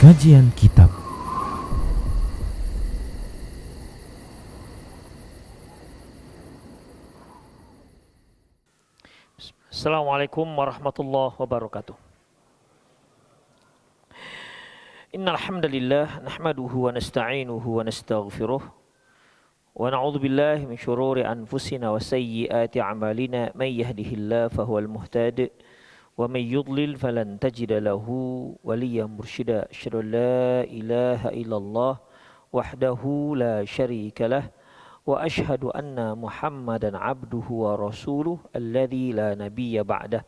Kajian Kitab. Assalamualaikum warahmatullahi wabarakatuh. Innal hamdalillah nahmaduhu wa nasta'inuhu wa nastaghfiruh wa na'udzu billahi min shururi anfusina wa sayyiati a'malina may yahdihillahu fahuwal muhtadi wa may yudlil falan tajida lahu waliyyan mursyida. Asyhadu an la ilaha illallah wahdahu la syarika lah wa asyhadu anna Muhammadan abduhu wa rasuluh alladzi la nabiyya ba'dah.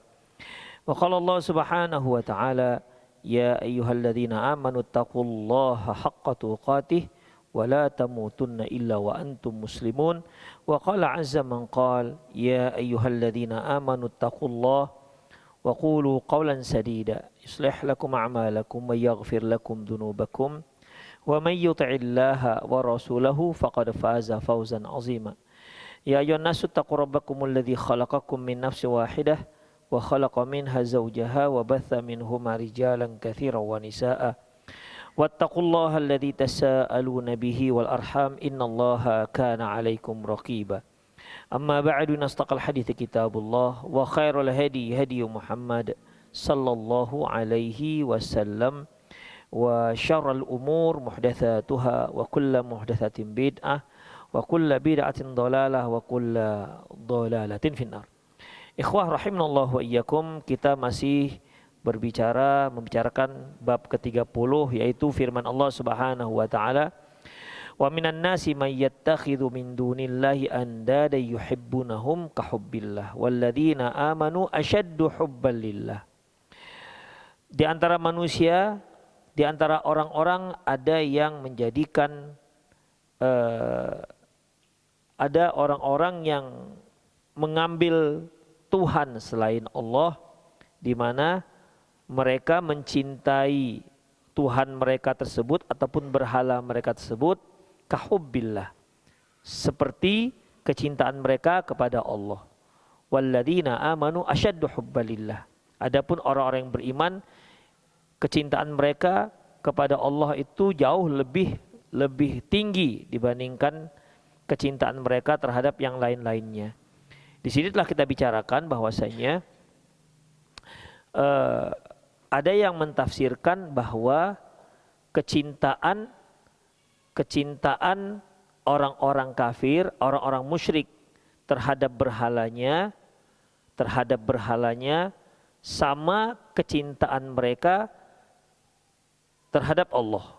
Wa qala Allah subhanahu wa ta'ala ya ayyuhalladzina amanu taqullaha haqqa tuqatih wa la tamutunna illa wa antum muslimun. Wa qala azza man qala ya ayyuhalladzina amanu taqullaha wa qulu qawlan sadida yuslih lakum a'malakum wa yaghfir lakum dhunubakum wa may yuti'illaha wa rasulahu faqad faza fawzan 'azima. Ya ayyuhan nasu taqu rabbakumul ladzi khalaqakum min nafsin wahidah wa khalaqa minha zawjaha wa batha minhuma rijalan katsiran wa nisaa'a wattaqullaha alladzi tasaaluna bihi wal arham innallaha kana 'alaikum raqiba. Amma ba'du, nastaqal hadithi kitabullah wa khairul hadi hadi Muhammad sallallahu alaihi wasallam wa syarrul umur muhdatsatuha wa kullu muhdatsatin bid'ah wa kullu bid'atin dhalalah wa kullu dhalalatin finnar. Ikhwah rahimanallahu wa iyyakum, kita masih membicarakan bab ke-30, yaitu firman Allah Subhanahu wa taala, wa minan nasi may yattakhidhu min dunillahi andada yuhibbunahum ka hubbillah walladzina amanu asyaddu hubban lillah. Di antara manusia, di antara orang-orang ada yang menjadikan ada orang-orang yang mengambil Tuhan selain Allah, di mana mereka mencintai Tuhan mereka tersebut ataupun berhala mereka tersebut kahubbillah, seperti kecintaan mereka kepada Allah. Walladzina amanu asyaddu hubbalillah. Adapun orang-orang yang beriman, kecintaan mereka kepada Allah itu jauh lebih tinggi dibandingkan kecintaan mereka terhadap yang lain-lainnya. Di sini telah kita bicarakan bahwasanya ada yang mentafsirkan bahwa kecintaan orang-orang kafir, orang-orang musyrik terhadap berhalanya sama kecintaan mereka terhadap Allah.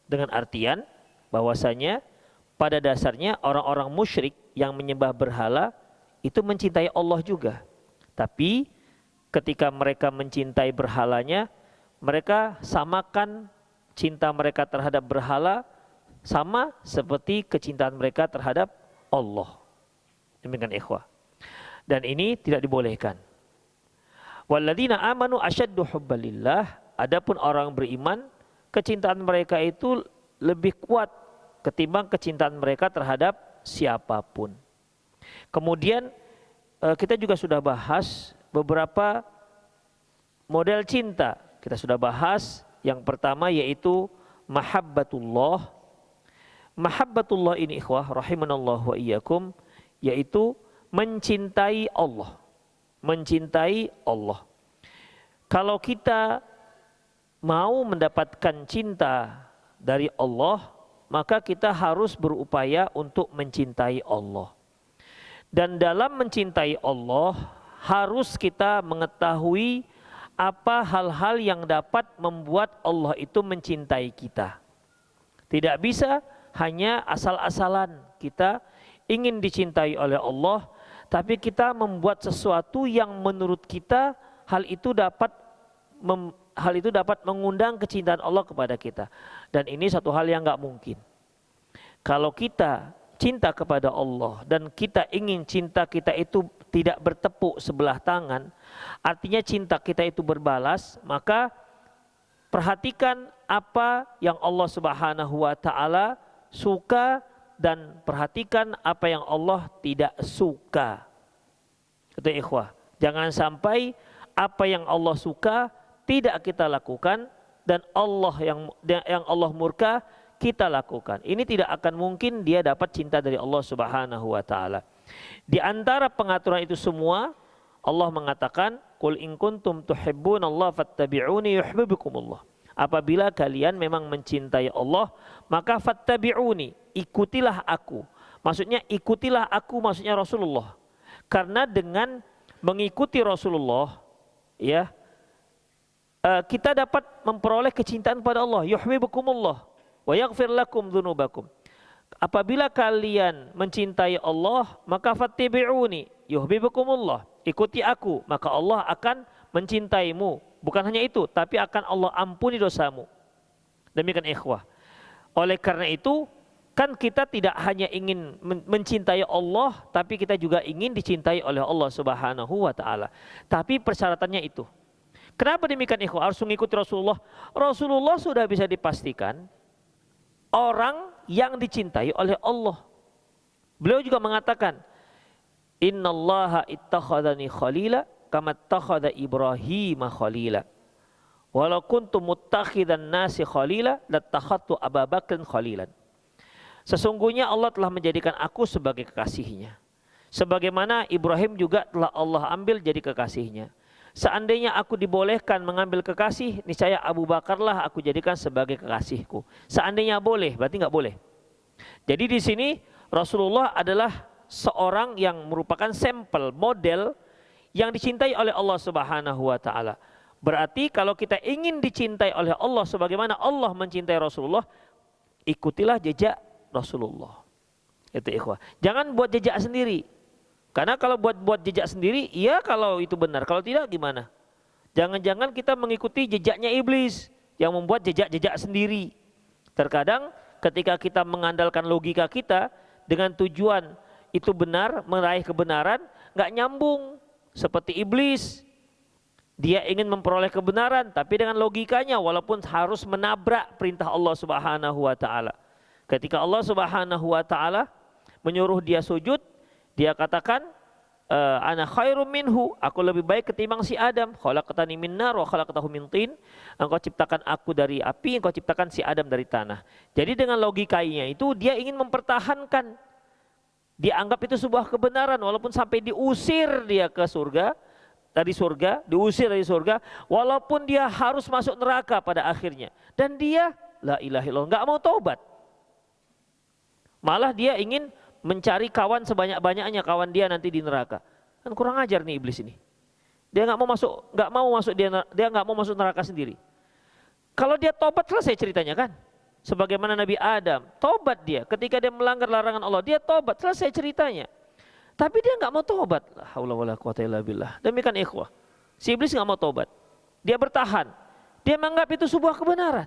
Dengan artian bahwasanya pada dasarnya orang-orang musyrik yang menyembah berhala itu mencintai Allah juga. Tapi ketika mereka mencintai berhalanya, mereka samakan cinta mereka terhadap berhala sama seperti kecintaan mereka terhadap Allah. Demikian ikhwah. Dan ini tidak dibolehkan. Walladzina amanu asyaddu hubbalillah. Adapun orang beriman, kecintaan mereka itu lebih kuat ketimbang kecintaan mereka terhadap siapapun. Kemudian kita juga sudah bahas beberapa model cinta. Kita sudah bahas yang pertama, yaitu mahabbatullah. Mahabbatullah ini ikhwah rahimanallahu wa iyyakum, yaitu mencintai Allah. Mencintai Allah. Kalau kita mau mendapatkan cinta dari Allah, maka kita harus berupaya untuk mencintai Allah. Dan dalam mencintai Allah, harus kita mengetahui apa hal-hal yang dapat membuat Allah itu mencintai kita. Tidak bisa hanya asal-asalan kita ingin dicintai oleh Allah, tapi kita membuat sesuatu yang menurut kita hal itu dapat mengundang kecintaan Allah kepada kita. Dan ini satu hal yang nggak mungkin. Kalau kita cinta kepada Allah dan kita ingin cinta kita itu tidak bertepuk sebelah tangan, artinya cinta kita itu berbalas, maka perhatikan apa yang Allah Subhanahu wa taala suka dan perhatikan apa yang Allah tidak suka. Itu ikhwah. Jangan sampai apa yang Allah suka tidak kita lakukan, dan yang Allah murka kita lakukan. Ini tidak akan mungkin dia dapat cinta dari Allah Subhanahu wa taala. Di antara pengaturan itu semua Allah mengatakan, "Qul in kuntum tuhibbunallaha fattabi'uni yuhibbukumullah." Apabila kalian memang mencintai Allah, maka fattabi'uni, ikutilah aku. Maksudnya ikutilah aku, maksudnya Rasulullah. Karena dengan mengikuti Rasulullah, ya, kita dapat memperoleh kecintaan pada Allah. Yuhibbukumullah wa yaghfir lakum dzunubakum. Apabila kalian mencintai Allah, maka fattabi'uni yuhibbukumullah. Ikuti aku, maka Allah akan mencintaimu. Bukan hanya itu, tapi akan Allah ampuni dosamu. Demikian ikhwah. Oleh karena itu, kan kita tidak hanya ingin mencintai Allah, tapi kita juga ingin dicintai oleh Allah Subhanahu wa taala. Tapi persyaratannya itu. Kenapa demikian ikhwah? Harus mengikuti Rasulullah. Rasulullah sudah bisa dipastikan orang yang dicintai oleh Allah. Beliau juga mengatakan, "Innallaha ittakhadhani khalila kama ittakhadha Ibrahim khalila. Walau kuntu muttakhidan nasi khalila lattakhadtu Abu Bakrin khalilan." Sesungguhnya Allah telah menjadikan aku sebagai kekasihnya. Sebagaimana Ibrahim juga telah Allah ambil jadi kekasihnya. Seandainya aku dibolehkan mengambil kekasih, niscaya Abu Bakarlah aku jadikan sebagai kekasihku. Seandainya boleh, berarti nggak boleh. Jadi di sini Rasulullah adalah seorang yang merupakan sampel, model yang dicintai oleh Allah Subhanahu wa taala. Berarti kalau kita ingin dicintai oleh Allah sebagaimana Allah mencintai Rasulullah, ikutilah jejak Rasulullah. Itu ikhwah. Jangan buat jejak sendiri. Karena kalau buat jejak sendiri, iya kalau itu benar. Kalau tidak gimana? Jangan-jangan kita mengikuti jejaknya iblis yang membuat jejak-jejak sendiri. Terkadang ketika kita mengandalkan logika kita dengan tujuan itu benar, meraih kebenaran, nggak nyambung. Seperti iblis, dia ingin memperoleh kebenaran, tapi dengan logikanya walaupun harus menabrak perintah Allah Subhanahu wa taala. Ketika Allah Subhanahu wa taala menyuruh dia sujud, dia katakan, "Ana khairum minhu," aku lebih baik ketimbang si Adam. "Khalaqtani min nar wa khalaqtahu min tin." Engkau ciptakan aku dari api, engkau ciptakan si Adam dari tanah. Jadi dengan logikanya itu dia ingin mempertahankan. Dia anggap itu sebuah kebenaran walaupun sampai diusir dia ke surga, diusir dari surga, walaupun dia harus masuk neraka pada akhirnya. Dan dia la ilaha illallah, enggak mau taubat. Malah dia ingin mencari kawan sebanyak-banyaknya kawan dia nanti di neraka. Kan kurang ajar nih iblis ini. Dia nggak mau masuk neraka sendiri. Kalau dia tobat selesai ceritanya kan. Sebagaimana Nabi Adam, tobat dia ketika dia melanggar larangan Allah, dia tobat selesai ceritanya. Tapi dia nggak mau tobat. La haula wala quwata illa billah. Demikian ikhwah. Si iblis nggak mau tobat. Dia bertahan. Dia menganggap itu sebuah kebenaran.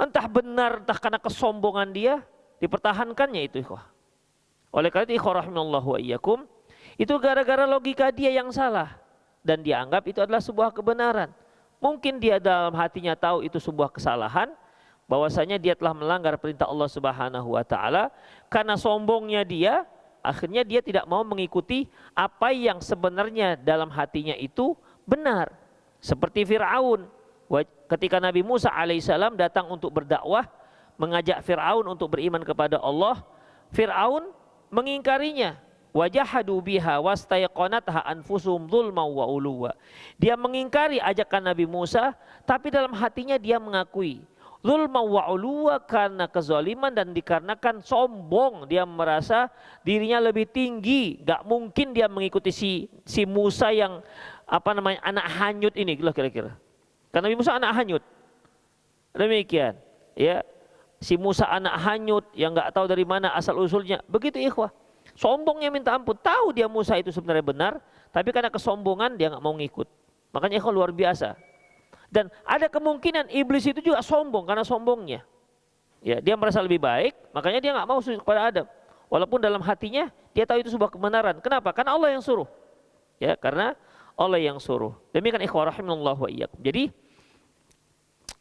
Entah benar, entah karena kesombongan dia, dipertahankannya itu ikhwah. Oleh karena itu ikhwah rahimallahu wa iyyakum, itu gara-gara logika dia yang salah dan dia anggap itu adalah sebuah kebenaran. Mungkin dia dalam hatinya tahu itu sebuah kesalahan, bahwasanya dia telah melanggar perintah Allah Subhanahu wa taala. Karena sombongnya dia, akhirnya dia tidak mau mengikuti apa yang sebenarnya dalam hatinya itu benar. Seperti Fir'aun, ketika Nabi Musa alaihissalam datang untuk berdakwah, mengajak Fir'aun untuk beriman kepada Allah, Fir'aun mengingkarinya. Wajahadu biha wastayqanatha anfusuhum dzulman wa uluwa. Dia mengingkari ajakan Nabi Musa, tapi dalam hatinya dia mengakui zulma wa uluwa, karena kezaliman dan dikarenakan sombong. Dia merasa dirinya lebih tinggi. Gak mungkin dia mengikuti si Musa yang anak hanyut ini kira-kira. Karena Nabi Musa anak hanyut. Demikian, ya. Si Musa anak hanyut yang gak tahu dari mana asal usulnya. Begitu ikhwah. Sombongnya minta ampun. Tahu dia Musa itu sebenarnya benar, tapi karena kesombongan dia gak mau ngikut. Makanya ikhwah luar biasa. Dan ada kemungkinan iblis itu juga sombong karena sombongnya. Ya, dia merasa lebih baik, makanya dia nggak mau sujud kepada Adam. Walaupun dalam hatinya dia tahu itu sebuah kebenaran. Kenapa? Karena Allah yang suruh. Ya, karena Allah yang suruh. Demikian ikhwah rahimallahu wa iyyakum. Jadi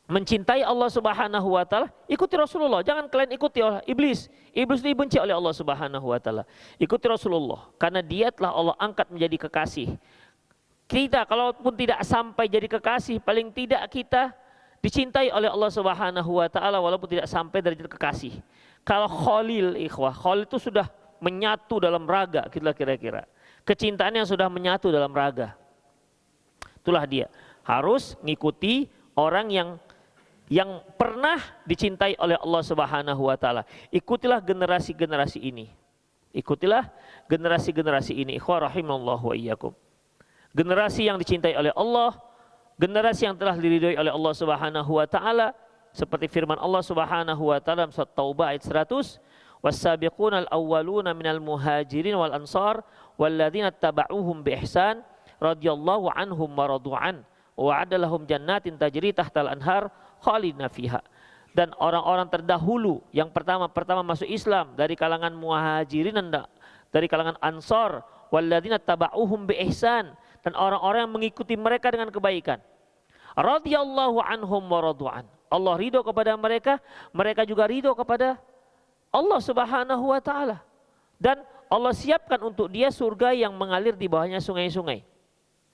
mencintai Allah Subhanahu wa taala, ikuti Rasulullah. Jangan kalian ikuti oleh iblis. Iblis dibenci oleh Allah Subhanahu wa taala. Ikuti Rasulullah karena dia telah Allah angkat menjadi kekasih. Kita kalaupun tidak sampai jadi kekasih, paling tidak kita dicintai oleh Allah Subhanahu wa taala walaupun tidak sampai derajat kekasih. Kalau Khalil, ikhwah, Khalil itu sudah menyatu dalam raga, kira-kira. Kecintaan yang sudah menyatu dalam raga. Itulah dia. Harus ngikuti orang yang pernah dicintai oleh Allah Subhanahu wa taala. Ikutilah generasi-generasi ini. Ikutilah generasi-generasi ini. Ikhwah rahimallahu wa iyyakum. Generasi yang dicintai oleh Allah, generasi yang telah diridhoi oleh Allah Subhanahu wa taala, seperti firman Allah Subhanahu wa taala dalam surat Taubah ayat 100, "Was-sabiqunal awwaluna minal muhajirin wal ansar walladzina tabauhum bi ihsan radhiyallahu anhum wa radu'an wa adalahum jannatin tajri tahtal anhar khalidina fiha." Dan orang-orang terdahulu yang pertama masuk Islam dari kalangan muhajirin dan dari kalangan ansar, walladzina tabauhum bi ihsan, dan orang-orang yang mengikuti mereka dengan kebaikan, radhiyallahu anhum wa radu'an. Allah ridho kepada mereka, mereka juga ridho kepada Allah Subhanahu wa taala. Dan Allah siapkan untuk dia surga yang mengalir di bawahnya sungai-sungai.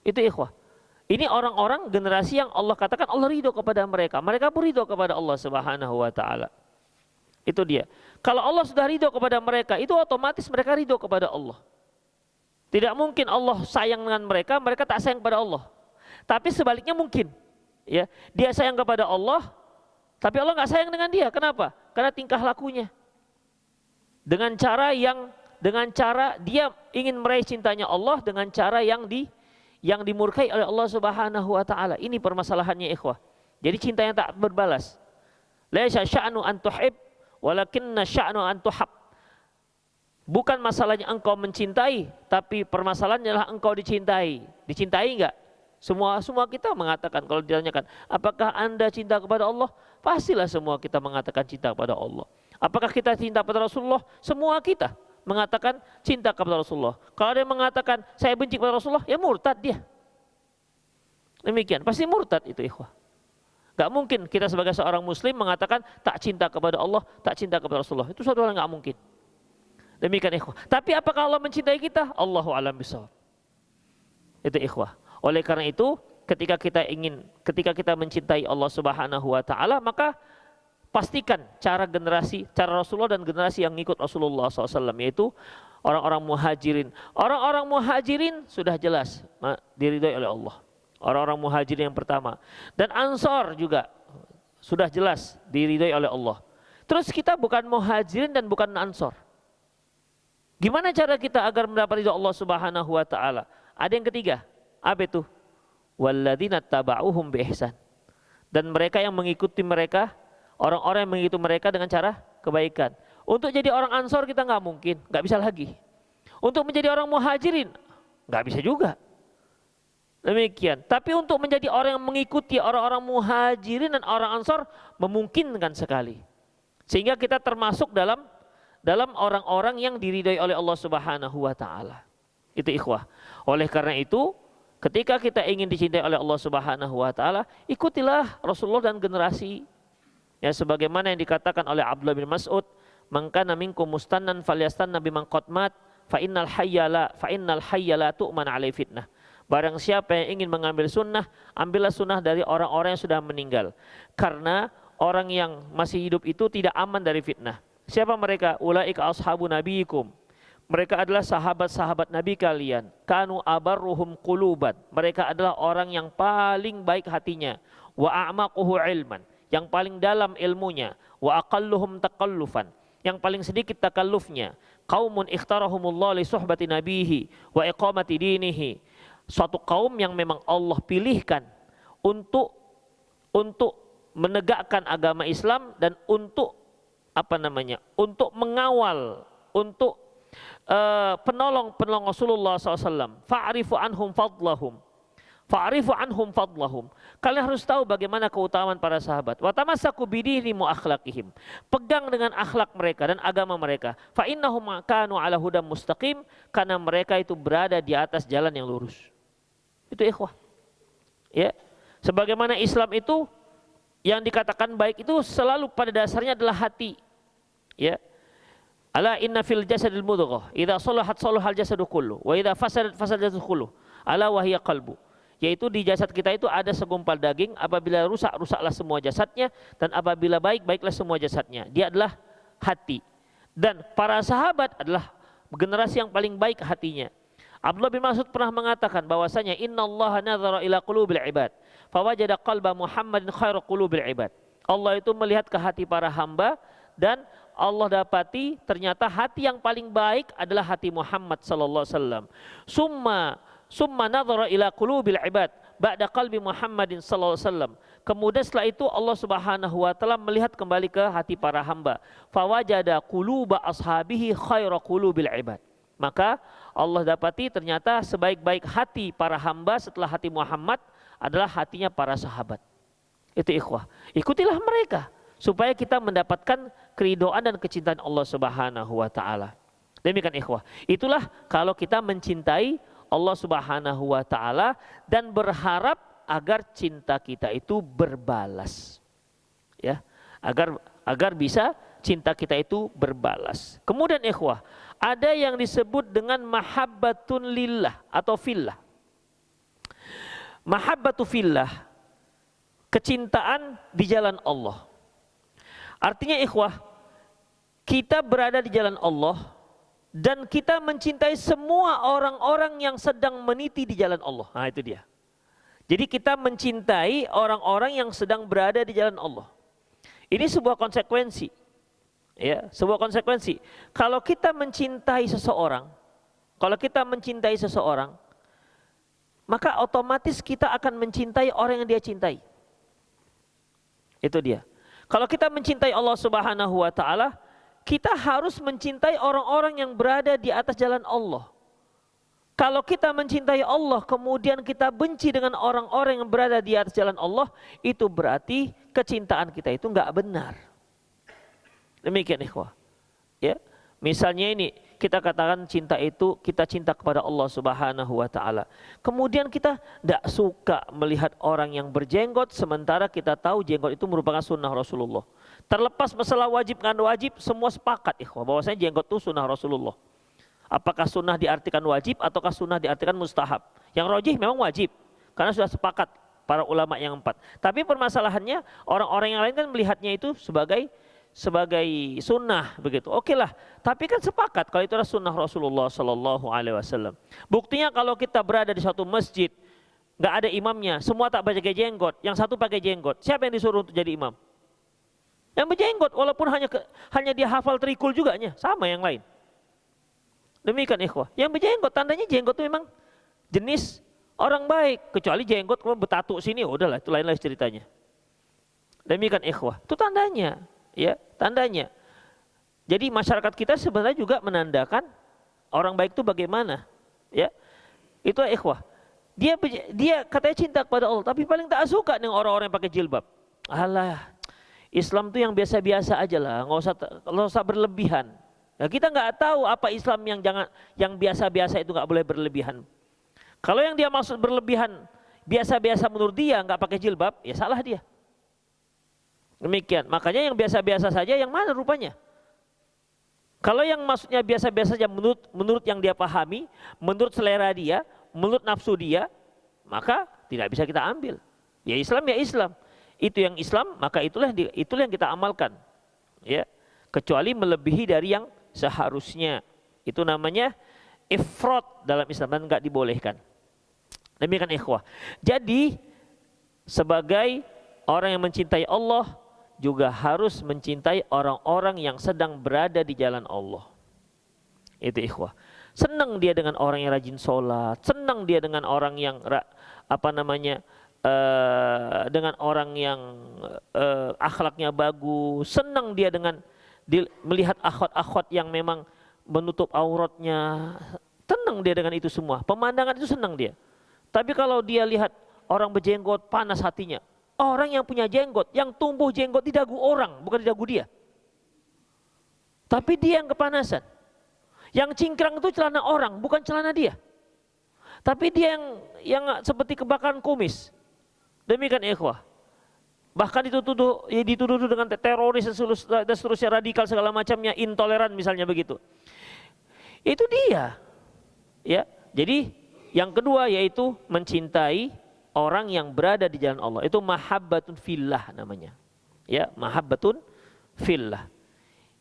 Itu ikhwah. Ini orang-orang generasi yang Allah katakan Allah ridho kepada mereka. Mereka pun ridho kepada Allah Subhanahu wa taala. Itu dia. Kalau Allah sudah ridho kepada mereka, itu otomatis mereka ridho kepada Allah. Tidak mungkin Allah sayang dengan mereka, mereka tak sayang kepada Allah. Tapi sebaliknya mungkin. Ya, dia sayang kepada Allah, tapi Allah nggak sayang dengan dia. Kenapa? Karena tingkah lakunya. Dengan cara dia ingin meraih cintanya Allah dengan cara yang dimurkai oleh Allah Subhanahu wa taala. Ini permasalahannya ikhwah. Jadi cinta yang tak berbalas. Laisa sya'nu an tuhib walakinna sya'nu an tuhab. Bukan masalahnya engkau mencintai, tapi permasalahannya adalah engkau dicintai. Dicintai enggak? Semua kita mengatakan, kalau ditanyakan, apakah Anda cinta kepada Allah? Pastilah semua kita mengatakan cinta kepada Allah. Apakah kita cinta kepada Rasulullah? Semua kita mengatakan cinta kepada Rasulullah. Kalau ada yang mengatakan saya benci kepada Rasulullah, ya murtad dia. Demikian, pasti murtad itu ikhwah. Gak mungkin kita sebagai seorang muslim mengatakan tak cinta kepada Allah, tak cinta kepada Rasulullah. Itu suatu hal yang gak mungkin. Demikian ikhwah. Tapi apakah Allah mencintai kita? Allahu a'lam bishawab. Itu ikhwah. Oleh karena itu, ketika kita mencintai Allah Subhanahu wa taala, maka pastikan cara Rasulullah dan generasi yang ngikut Rasulullah SAW, yaitu orang-orang muhajirin. Orang-orang muhajirin sudah jelas diridhoi oleh Allah. Orang-orang muhajirin yang pertama. Dan ansar juga sudah jelas diridhoi oleh Allah. Terus kita bukan muhajirin dan bukan ansar. Gimana cara kita agar mendapat ridho Allah Subhanahu wa taala? Ada yang ketiga. Apa itu? Walladzina tabauhum bi ihsan. Dan mereka yang mengikuti mereka, orang-orang yang mengikuti mereka dengan cara kebaikan. Untuk jadi orang ansor kita nggak mungkin, nggak bisa lagi. Untuk menjadi orang muhajirin, nggak bisa juga. Demikian. Tapi untuk menjadi orang yang mengikuti orang-orang muhajirin dan orang ansor memungkinkan sekali. Sehingga kita termasuk dalam orang-orang yang diridhoi oleh Allah Subhanahu wa taala. Itu ikhwah. Oleh karena itu, ketika kita ingin dicintai oleh Allah Subhanahu wa taala, ikutilah Rasulullah dan generasi. Ya, sebagaimana yang dikatakan oleh Abdullah bin Mas'ud, "Man kana minkum mustannan falyastanna biman qad mat, fa innal hayya la tu'man 'alai fitnah." Barang siapa yang ingin mengambil sunnah, ambillah sunnah dari orang-orang yang sudah meninggal. Karena orang yang masih hidup itu tidak aman dari fitnah. Siapa mereka? Ulaika ashabu nabiyikum. Mereka adalah sahabat-sahabat Nabi kalian. Kanu abarruhum quluban. Mereka adalah orang yang paling baik hatinya. Wa a'maquhu ilman. Yang paling dalam ilmunya. Wa aqalluhum takallufan. Yang paling sedikit takallufnya. Qaumun ikhtarahumullah li suhbati nabihi wa iqamati dinihi. Suatu kaum yang memang Allah pilihkan untuk menegakkan agama Islam dan untuk untuk mengawal, untuk penolong Rasulullah SAW. Fa'arifu anhum fadlahum. Kalian harus tahu bagaimana keutamaan para sahabat. Wa tamassaku bidinihim wa akhlaqihim. Pegang dengan akhlak mereka dan agama mereka. Fa innahum kanu ala hudam mustaqim, karena mereka itu berada di atas jalan yang lurus. Itu ikhwah. Ya. Sebagaimana Islam itu yang dikatakan baik itu selalu pada dasarnya adalah hati. Ya. Ala inna fil jasadil mudghah, idza salahat salahal jasadu kullu, wa idza fasadat fasadal jasadu kullu. Ala wa hiya qalbu. yaitu di jasad kita itu ada segumpal daging. Apabila rusak, rusaklah semua jasadnya, dan apabila baik, baiklah semua jasadnya. Dia adalah hati. Dan para sahabat adalah generasi yang paling baik hatinya. Abdullah bin Mas'ud pernah mengatakan bahwasanya innallaha nadzara ila qulubil ibad fawajada qalba Muhammadin khairu qulubil ibad. Allah itu melihat ke hati para hamba, dan Allah dapati ternyata hati yang paling baik adalah hati Muhammad sallallahu alaihi wasallam. Summa nadzara ila qulubil ibad ba'da qalbi Muhammadin sallallahu alaihi wasallam. Kemudian setelah itu Allah Subhanahu wa taala melihat kembali ke hati para hamba. Fawajada quluba ashabihi khairu qulubil ibad. Maka Allah dapati ternyata sebaik-baik hati para hamba setelah hati Muhammad adalah hatinya para sahabat. Itu ikhwah. Ikutilah mereka supaya kita mendapatkan keridhaan dan kecintaan Allah Subhanahu wa taala. Demikian ikhwah. Itulah kalau kita mencintai Allah Subhanahu wa taala dan berharap agar cinta kita itu berbalas. Ya, agar bisa cinta kita itu berbalas. Kemudian ikhwah, ada yang disebut dengan mahabbatun lillah atau fillah. Mahabbatu fillah, kecintaan di jalan Allah. Artinya ikhwah, kita berada di jalan Allah dan kita mencintai semua orang-orang yang sedang meniti di jalan Allah. Nah itu dia. Jadi kita mencintai orang-orang yang sedang berada di jalan Allah. Ini sebuah konsekuensi. Ya, sebuah konsekuensi. Kalau kita mencintai seseorang, maka otomatis kita akan mencintai orang yang dia cintai. Itu dia. Kalau kita mencintai Allah Subhanahu wa taala, kita harus mencintai orang-orang yang berada di atas jalan Allah. Kalau kita mencintai Allah, kemudian kita benci dengan orang-orang yang berada di atas jalan Allah, itu berarti kecintaan kita itu enggak benar. Demikian ikhwah. Ya, misalnya ini kita katakan cinta itu kita cinta kepada Allah Subhanahu wa taala. Kemudian kita tidak suka melihat orang yang berjenggot sementara kita tahu jenggot itu merupakan sunnah Rasulullah. Terlepas masalah wajib kan wajib, semua sepakat ikhwah bahwasanya jenggot itu sunnah Rasulullah. Apakah sunnah diartikan wajib ataukah sunnah diartikan mustahab? Yang rajih memang wajib karena sudah sepakat para ulama yang 4. Tapi permasalahannya orang-orang yang lain kan melihatnya itu sebagai sunnah begitu. Oke lah, tapi kan sepakat kalau itu adalah sunnah Rasulullah Sallallahu Alaihi Wasallam. Buktinya kalau kita berada di suatu masjid, nggak ada imamnya, semua tak pakai jenggot, yang satu pakai jenggot, siapa yang disuruh untuk jadi imam? Yang berjenggot, walaupun hanya dia hafal trikul juga, sama yang lain. Demikian ikhwah. Yang berjenggot, tandanya jenggot itu memang jenis orang baik, kecuali jenggot kemudian bertato sini, udahlah itu lain-lain ceritanya. Demikian ikhwah, itu tandanya. Ya, tandanya. Jadi masyarakat kita sebenarnya juga menandakan orang baik itu bagaimana, ya. Itu ikhwah. Dia katanya cinta kepada Allah, tapi paling tak suka dengan orang-orang yang pakai jilbab. Alah, Islam itu yang biasa-biasa aja lah, nggak usah berlebihan. Nah, kita nggak tahu apa Islam yang biasa-biasa itu nggak boleh berlebihan. Kalau yang dia maksud berlebihan, biasa-biasa menurut dia nggak pakai jilbab, ya salah dia. Demikian, makanya yang biasa-biasa saja yang mana rupanya? Kalau yang maksudnya biasa-biasa saja menurut yang dia pahami, menurut selera dia, menurut nafsu dia, maka tidak bisa kita ambil. Ya Islam ya Islam. Itu yang Islam, maka itulah yang kita amalkan. Ya, kecuali melebihi dari yang seharusnya. Itu namanya ifrat dalam Islam dan enggak dibolehkan. Demikian ikhwah. Jadi sebagai orang yang mencintai Allah juga harus mencintai orang-orang yang sedang berada di jalan Allah. Itu ikhwah. Senang dia dengan orang yang rajin sholat, senang dia dengan orang yang dengan orang yang akhlaknya bagus, senang dia dengan melihat akhwat-akhwat yang memang menutup auratnya, senang dia dengan itu semua. Pemandangan itu senang dia. Tapi kalau dia lihat orang berjenggot, panas hatinya. Orang yang punya jenggot, yang tumbuh jenggot di dagu orang, bukan di dagu dia. Tapi dia yang kepanasan. Yang cingkrang itu celana orang, bukan celana dia. Tapi dia yang seperti kebakaran kumis. Demikian ikhwah. Bahkan dituduh dengan teroris dan seterusnya, radikal segala macamnya, intoleran misalnya begitu. Itu dia. Ya. Jadi yang kedua yaitu mencintai orang yang berada di jalan Allah. Itu mahabbatun fillah namanya. Ya, mahabbatun fillah.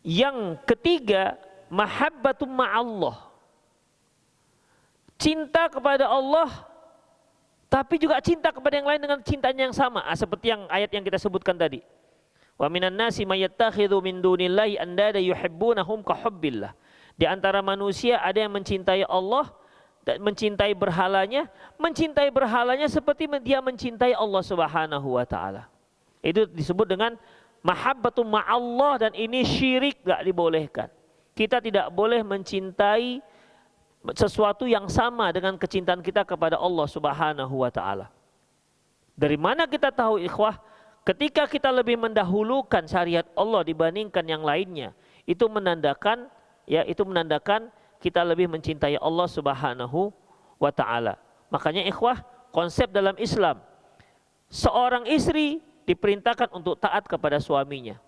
Yang ketiga, mahabbatun ma'allah. Cinta kepada Allah, tapi juga cinta kepada yang lain dengan cintanya yang sama. Seperti yang ayat yang kita sebutkan tadi. Wa minan nasi may yattakhidhu min dunillahi andada yuhibbunahum ka hubbillah. Di antara manusia ada yang mencintai Allah dan mencintai berhalanya seperti dia mencintai Allah Subhanahu wa taala. Itu disebut dengan mahabbatum ma'allah, dan ini syirik, enggak dibolehkan. Kita tidak boleh mencintai sesuatu yang sama dengan kecintaan kita kepada Allah Subhanahu wa taala. Dari mana kita tahu ikhwah? Ketika kita lebih mendahulukan syariat Allah dibandingkan yang lainnya, itu menandakan kita lebih mencintai Allah Subhanahu wa taala. Makanya ikhwah, konsep dalam Islam, seorang istri diperintahkan untuk taat kepada suaminya.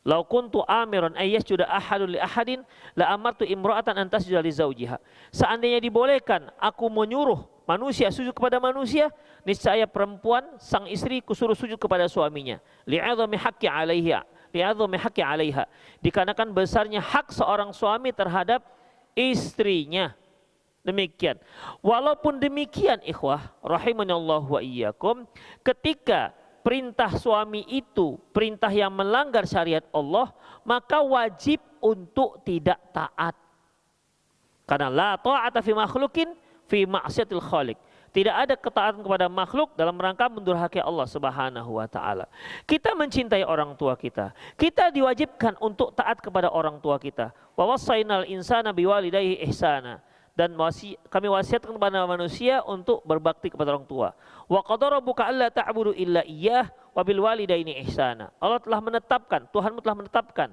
Lau kuntu amiran ayyasjuda ahadun li ahadin la amartu imra'atan an tasjuda li zawjiha. Seandainya dibolehkan aku menyuruh manusia sujud kepada manusia, niscaya perempuan sang istri kusuruh sujud kepada suaminya. Li'azami haqqi 'alaiha, li'azami haqqi 'alaiha. Dikarenakan besarnya hak seorang suami terhadap istrinya. Demikian. Walaupun demikian ikhwah rahimanallahu wa iyyakum, ketika perintah suami itu perintah yang melanggar syariat Allah, maka wajib untuk tidak taat. Karena la ta'ata fi makhlukin fi ma'siyatil khaliq. Tidak ada ketaatan kepada makhluk dalam rangka mendurhakai Allah Subhanahu wa taala. Kita mencintai orang tua kita. Kita diwajibkan untuk taat kepada orang tua kita. Wa wassaynal insana biwalidayhi ihsana. Dan kami wasiatkan kepada manusia untuk berbakti kepada orang tua. Wa qadara rabbuka alla ta'budu illa iyyah wa bil walidaini ihsana. Allah telah menetapkan, Tuhanmu telah menetapkan,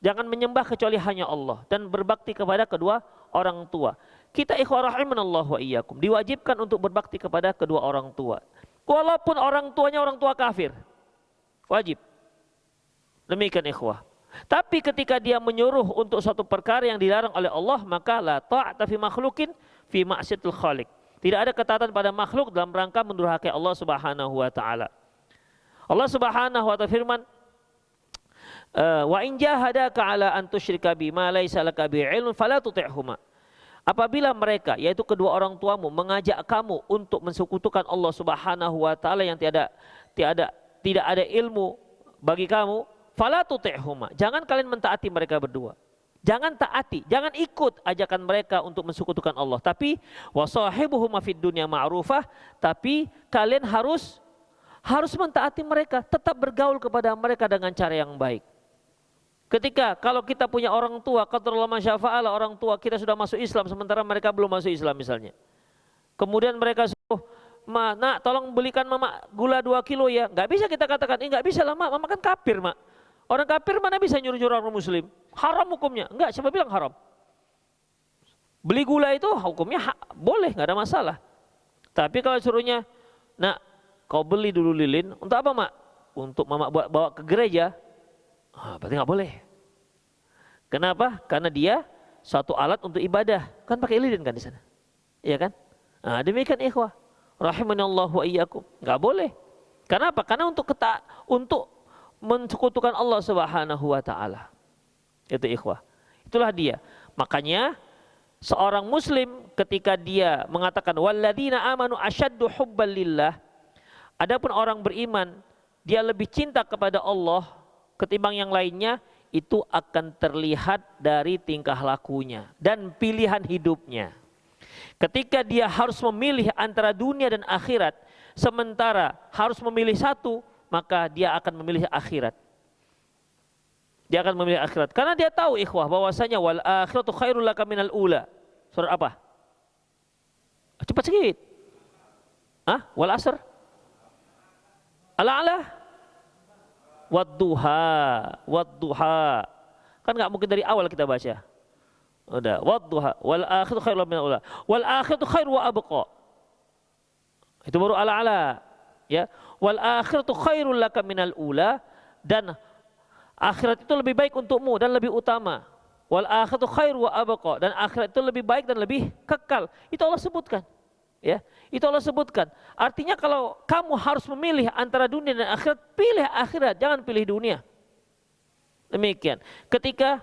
jangan menyembah kecuali hanya Allah dan berbakti kepada kedua orang tua. Kita ikhwah rahimanallahu wa iyyakum diwajibkan untuk berbakti kepada kedua orang tua. Walaupun orang tuanya orang tua kafir. Wajib. Demikian ikhwah. Tapi ketika dia menyuruh untuk suatu perkara yang dilarang oleh Allah, maka la ta'ata fi makhlukin fi ma'siyatil khaliq. Tidak ada ketaatan pada makhluk dalam rangka mendurhakai Allah Subhanahu wa taala. Allah Subhanahu wa taala firman, wa in jahadaka ala an tusyrika bima laysa laka bi ilmun fala tuti'huma. Apabila mereka, yaitu kedua orang tuamu, mengajak kamu untuk mensekutukan Allah Subhanahu wa taala yang tidak ada ilmu bagi kamu, fala tuti'huma. Jangan kalian mentaati mereka berdua. Jangan taati, jangan ikut ajakan mereka untuk mensekutukan Allah. Tapi wasahibuhuma fid dunya ma'rufah, tapi kalian harus mentaati mereka, tetap bergaul kepada mereka dengan cara yang baik. Ketika kalau kita punya orang tua, qadarullah masyafa'ala, orang tua kita sudah masuk Islam sementara mereka belum masuk Islam misalnya. Kemudian mereka suruh, nak tolong belikan mama gula 2 kilo ya. Nggak bisa kita katakan, nggak bisa lah mak, mama kan kafir mak. Orang kafir mana bisa nyuruh-nyuruh orang muslim? Haram hukumnya. Enggak, siapa bilang haram? Beli gula itu hukumnya boleh, nggak ada masalah. Tapi kalau suruhnya, nak kau beli dulu lilin, untuk apa mak? Untuk mama bawa ke gereja. Berarti nggak boleh. Kenapa? Karena dia suatu alat untuk ibadah. Kan pakai lilin kan di sana. Iya kan? Nah, demikian ikhwah. Rahimanallahu wa iyyakum. Nggak boleh. Kenapa? Karena untuk mensekutukan Allah Subhanahu wa taala. Itu ikhwah. Itulah dia. Makanya seorang muslim ketika dia mengatakan walladzina amanu asyaddu hubban lillah, adapun orang beriman dia lebih cinta kepada Allah ketimbang yang lainnya, itu akan terlihat dari tingkah lakunya dan pilihan hidupnya. Ketika dia harus memilih antara dunia dan akhirat, sementara harus memilih satu, maka dia akan memilih akhirat. Dia akan memilih akhirat. Karena dia tahu ikhwah bahwasanya wal akhiratu khairul laka minal ula. Surat apa? Cepat sedikit. Wal asr. Al-a'la. Wadduha. Kan enggak mungkin dari awal kita baca. Udah, wadduha. Wal akhiratu khairul laka minal ula. Wal akhiratu khairu wa abqa. Itu baru al-a'la. Ya, wal akhiratu khairul laka minal ula, dan akhirat itu lebih baik untukmu dan lebih utama. Wal akhiratu khairu wa abqa, dan akhirat itu lebih baik dan lebih kekal. Itu Allah sebutkan. Ya, itu Allah sebutkan. Artinya kalau kamu harus memilih antara dunia dan akhirat, pilih akhirat, jangan pilih dunia. Demikian. Ketika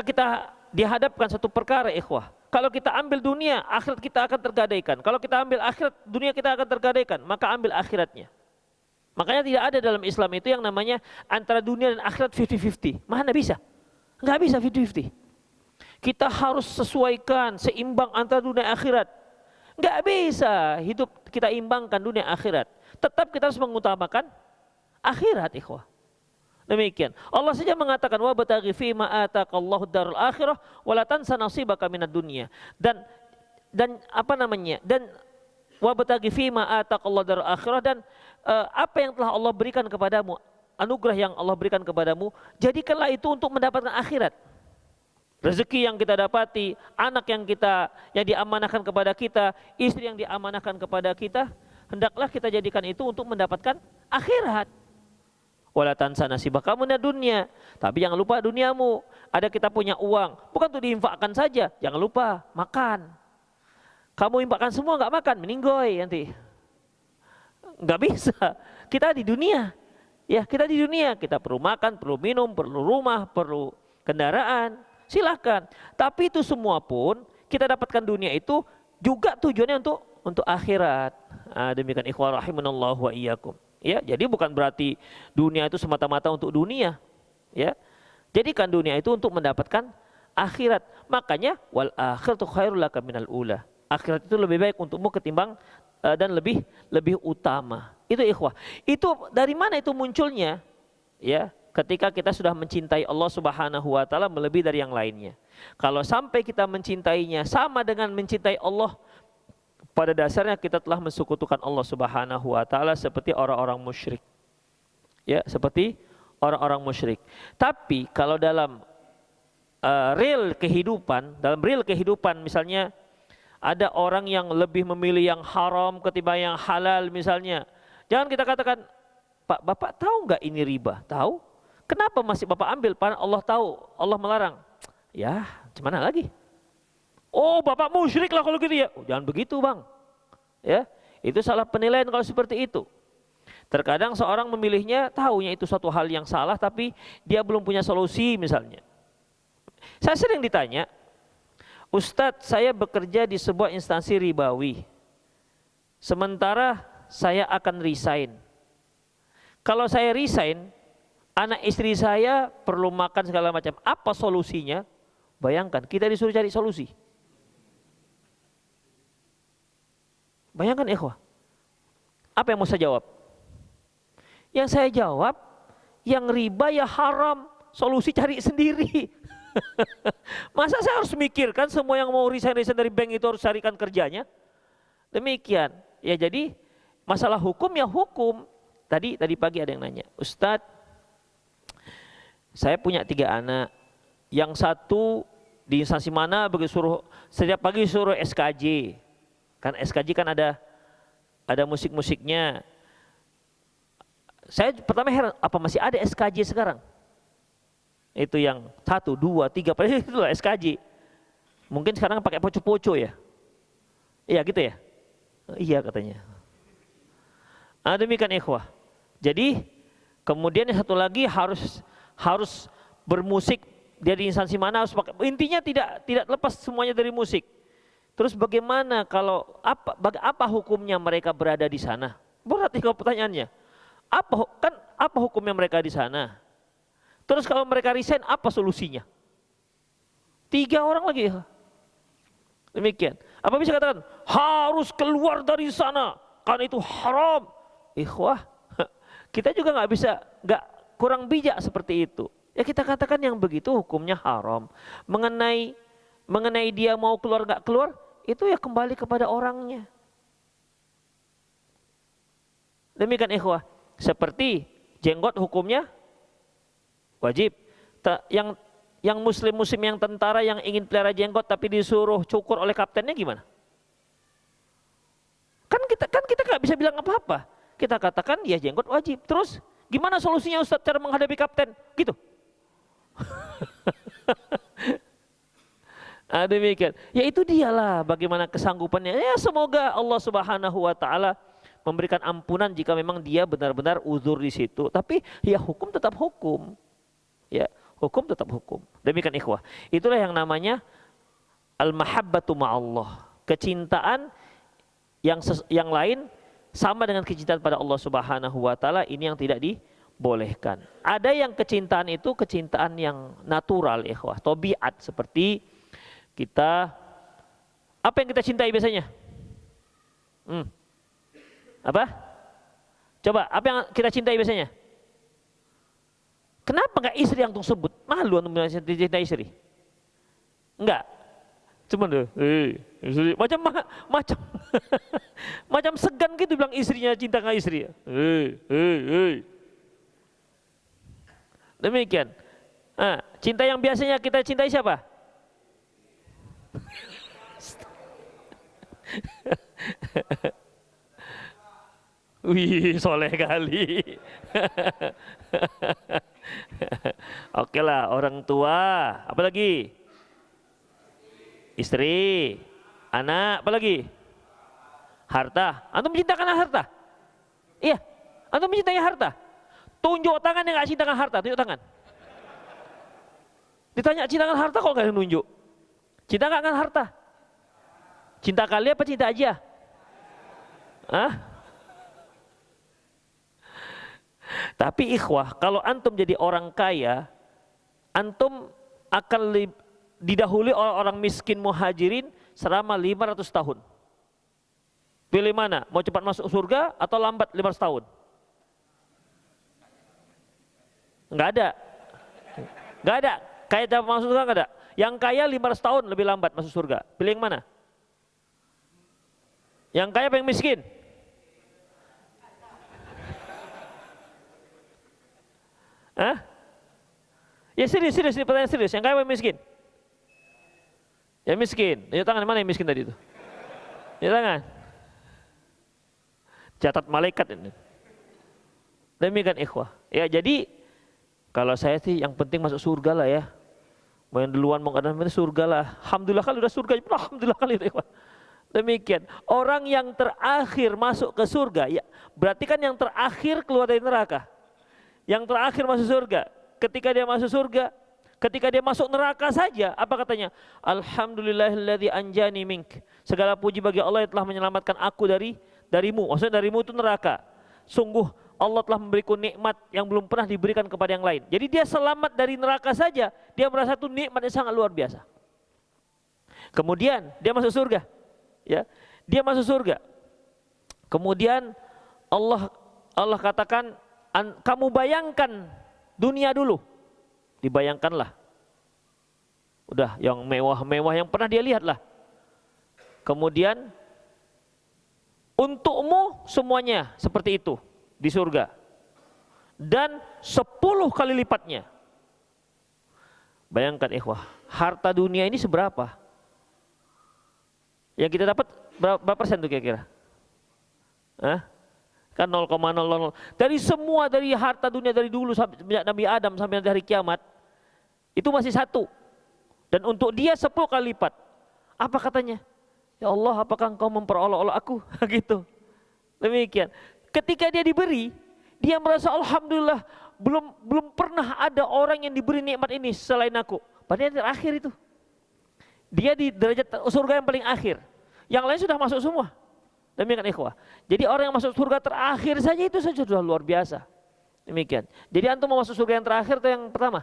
kita dihadapkan satu perkara, ikhwah, kalau kita ambil dunia, akhirat kita akan tergadaikan. Kalau kita ambil akhirat, dunia kita akan tergadaikan. Maka ambil akhiratnya. Makanya tidak ada dalam Islam itu yang namanya antara dunia dan akhirat 50-50. Mana bisa? Nggak bisa 50-50. Kita harus sesuaikan, seimbang antara dunia dan akhirat. Nggak bisa hidup kita imbangkan dunia akhirat. Tetap kita harus mengutamakan akhirat, ikhwah. Demikian. Allah saja mengatakan wa bataghi fi ma ataqallahu darul akhirah wa la tansa nasibaka minad dunya. Dan apa namanya? Dan wa bataghi fi ma ataqallahu darul akhirah, dan apa yang telah Allah berikan kepadamu, anugerah yang Allah berikan kepadamu, jadikanlah itu untuk mendapatkan akhirat. Rezeki yang kita dapati, anak yang diamanahkan kepada kita, istri yang diamanahkan kepada kita, hendaklah kita jadikan itu untuk mendapatkan akhirat. Wala tansa nasibaka minad dunya. Tapi jangan lupa duniamu. Ada kita punya uang, bukan untuk diinfakkan saja, jangan lupa makan. Kamu infakkan semua nggak makan, meninggoy nanti. Nggak bisa. Kita di dunia. Ya, kita di dunia, kita perlu makan, perlu minum, perlu rumah, perlu kendaraan. Silahkan. Tapi itu semua pun kita dapatkan dunia itu juga tujuannya untuk akhirat. Demikian ikhwah rahimanallahu wa iyyakum. Ya, jadi bukan berarti dunia itu semata-mata untuk dunia. Ya. Jadikan dunia itu untuk mendapatkan akhirat. Makanya wal akhiratu khairul laka minal ula. Akhirat itu lebih baik untukmu ketimbang dan lebih utama. Itu ikhwah. Itu dari mana itu munculnya? Ya. Ketika kita sudah mencintai Allah Subhanahu wa taala melebihi dari yang lainnya. Kalau sampai kita mencintainya sama dengan mencintai Allah, pada dasarnya kita telah mensekutukan Allah Subhanahu wa taala seperti orang-orang musyrik. Ya, seperti orang-orang musyrik. Tapi kalau dalam real kehidupan misalnya ada orang yang lebih memilih yang haram ketimbang yang halal misalnya. Jangan kita katakan, "Pak, Bapak tahu nggak ini riba?" Tahu. Kenapa masih Bapak ambil? Padahal Allah tahu, Allah melarang. Ya, gimana lagi? Oh, Bapak musyrik lah kalau gitu ya. Oh, jangan begitu, Bang. Ya, itu salah penilaian kalau seperti itu. Terkadang seorang memilihnya, tahunya itu suatu hal yang salah, tapi dia belum punya solusi misalnya. Saya sering ditanya, Ustadz, saya bekerja di sebuah instansi ribawi. Sementara saya akan resign. Kalau saya resign, anak istri saya perlu makan segala macam. Apa solusinya? Bayangkan, kita disuruh cari solusi. Bayangkan ikhwah. Apa yang mau saya jawab? Yang saya jawab, yang riba ya haram. Solusi cari sendiri. Masa saya harus mikirkan semua yang mau resign dari bank itu harus carikan kerjanya? Demikian. Ya jadi masalah hukum ya hukum. Tadi pagi ada yang nanya, Ustadz, saya punya 3 anak, yang satu di instansi mana begitu setiap pagi suruh SKJ, kan SKJ kan ada musik-musiknya. Saya pertama heran, apa masih ada SKJ sekarang? Itu yang 1, 2, 3, padahal itu lah SKJ. Mungkin sekarang pakai poco-poco ya? Iya gitu ya? Iya katanya. Demikian ikhwah. Jadi kemudian yang satu lagi harus bermusik, dia di instansi mana harus pakai, intinya tidak lepas semuanya dari musik. Terus bagaimana kalau apa hukumnya mereka berada di sana? Berat nih kalau pertanyaannya. Apa hukumnya mereka di sana? Terus kalau mereka resign, apa solusinya? 3 orang lagi. Demikian. Apa bisa katakan harus keluar dari sana karena itu haram? Ikhwah, kita juga nggak kurang bijak seperti itu. Ya kita katakan yang begitu hukumnya haram. Mengenai dia mau keluar nggak keluar, itu ya kembali kepada orangnya. Demikian ikhwah. Seperti jenggot hukumnya wajib. Yang muslim yang tentara yang ingin pelihara jenggot tapi disuruh cukur oleh kaptennya gimana? Kan kita nggak bisa bilang apa-apa. Kita katakan ya jenggot wajib. Terus gimana solusinya Ustadz cara menghadapi kapten? Gitu. Demikian. Ya itu dialah bagaimana kesanggupannya. Ya semoga Allah Subhanahu wa taala memberikan ampunan jika memang dia benar-benar uzur di situ. Tapi ya hukum tetap hukum. Ya, hukum tetap hukum. Demikian ikhwah. Itulah yang namanya al-mahabbatu ma'allah. Kecintaan yang lain sama dengan kecintaan pada Allah Subhanahu wa taala, ini yang tidak dibolehkan. Ada yang kecintaan itu kecintaan yang natural ikhwah, tabiat, seperti kita, apa yang kita cintai biasanya? Apa? Coba, apa yang kita cintai biasanya? Kenapa enggak istri yang sebut? Malu untuk mencintai istri? Enggak. Cuman istri macam macam segan gitu bilang istrinya cinta ke istri. Demikian. Cinta yang biasanya kita cintai siapa? Wih, soleh kali. Oke lah, orang tua, apa lagi? Istri, anak, apa lagi? Harta. Antum mencintakan harta? Iya, antum mencintai harta. Tunjuk tangan yang nggak cintakan harta, tunjuk tangan. Ditanya cintakan harta kok nggak nunjuk? Cinta nggak dengan harta? Cinta kali apa cinta aja? Tapi ikhwah, kalau antum jadi orang kaya, antum akan didahului oleh orang miskin muhajirin selama 500 tahun. Pilih mana? Mau cepat masuk surga atau lambat 500 tahun? Enggak ada. Enggak ada. Kaya cepat masuk surga enggak ada. Yang kaya 500 tahun lebih lambat masuk surga. Pilih yang mana? Yang kaya apa yang miskin? Ya serius, ini pertanyaan serius. Yang kaya apa yang miskin? Yang miskin. Ya tangan, mana yang miskin tadi itu? Ya tangan. Catat malaikat ini. Demikian ikhwah. Ya jadi kalau saya sih yang penting masuk surga lah ya. Mau yang duluan mau kadang surga lah. Alhamdulillah kali udah surga. Alhamdulillah kali ikhwah. Demikian. Orang yang terakhir masuk ke surga, ya berarti kan yang terakhir keluar dari neraka. Yang terakhir masuk surga. Ketika dia masuk surga, ketika dia masuk neraka saja, apa katanya? Alhamdulillahilladzi anjani mink. Segala puji bagi Allah yang telah menyelamatkan aku darimu. Maksudnya darimu itu neraka. Sungguh Allah telah memberiku nikmat yang belum pernah diberikan kepada yang lain. Jadi dia selamat dari neraka saja, dia merasa itu nikmat yang sangat luar biasa. Kemudian dia masuk surga. Ya, dia masuk surga. Kemudian Allah katakan, kamu bayangkan dunia dulu. Dibayangkanlah. Udah yang mewah-mewah yang pernah dia lihat lah. Kemudian untukmu semuanya seperti itu di surga. Dan 10 kali lipatnya. Bayangkan ikhwah, harta dunia ini seberapa? Yang kita dapat berapa persen tuh kira-kira? Kan 0,000. Dari harta dunia dari dulu sampai Nabi Adam sampai hari kiamat itu masih 1. Dan untuk dia 10 kali lipat. Apa katanya? Ya Allah, apakah engkau memperolok-olok aku? Gitu. Demikian. Ketika dia diberi, dia merasa alhamdulillah belum pernah ada orang yang diberi nikmat ini selain aku. Padahal yang terakhir itu. Dia di derajat surga yang paling akhir. Yang lain sudah masuk semua. Demikian ikhwah. Jadi orang yang masuk surga terakhir saja itu saja sudah luar biasa. Demikian. Jadi antum mau masuk surga yang terakhir atau yang pertama?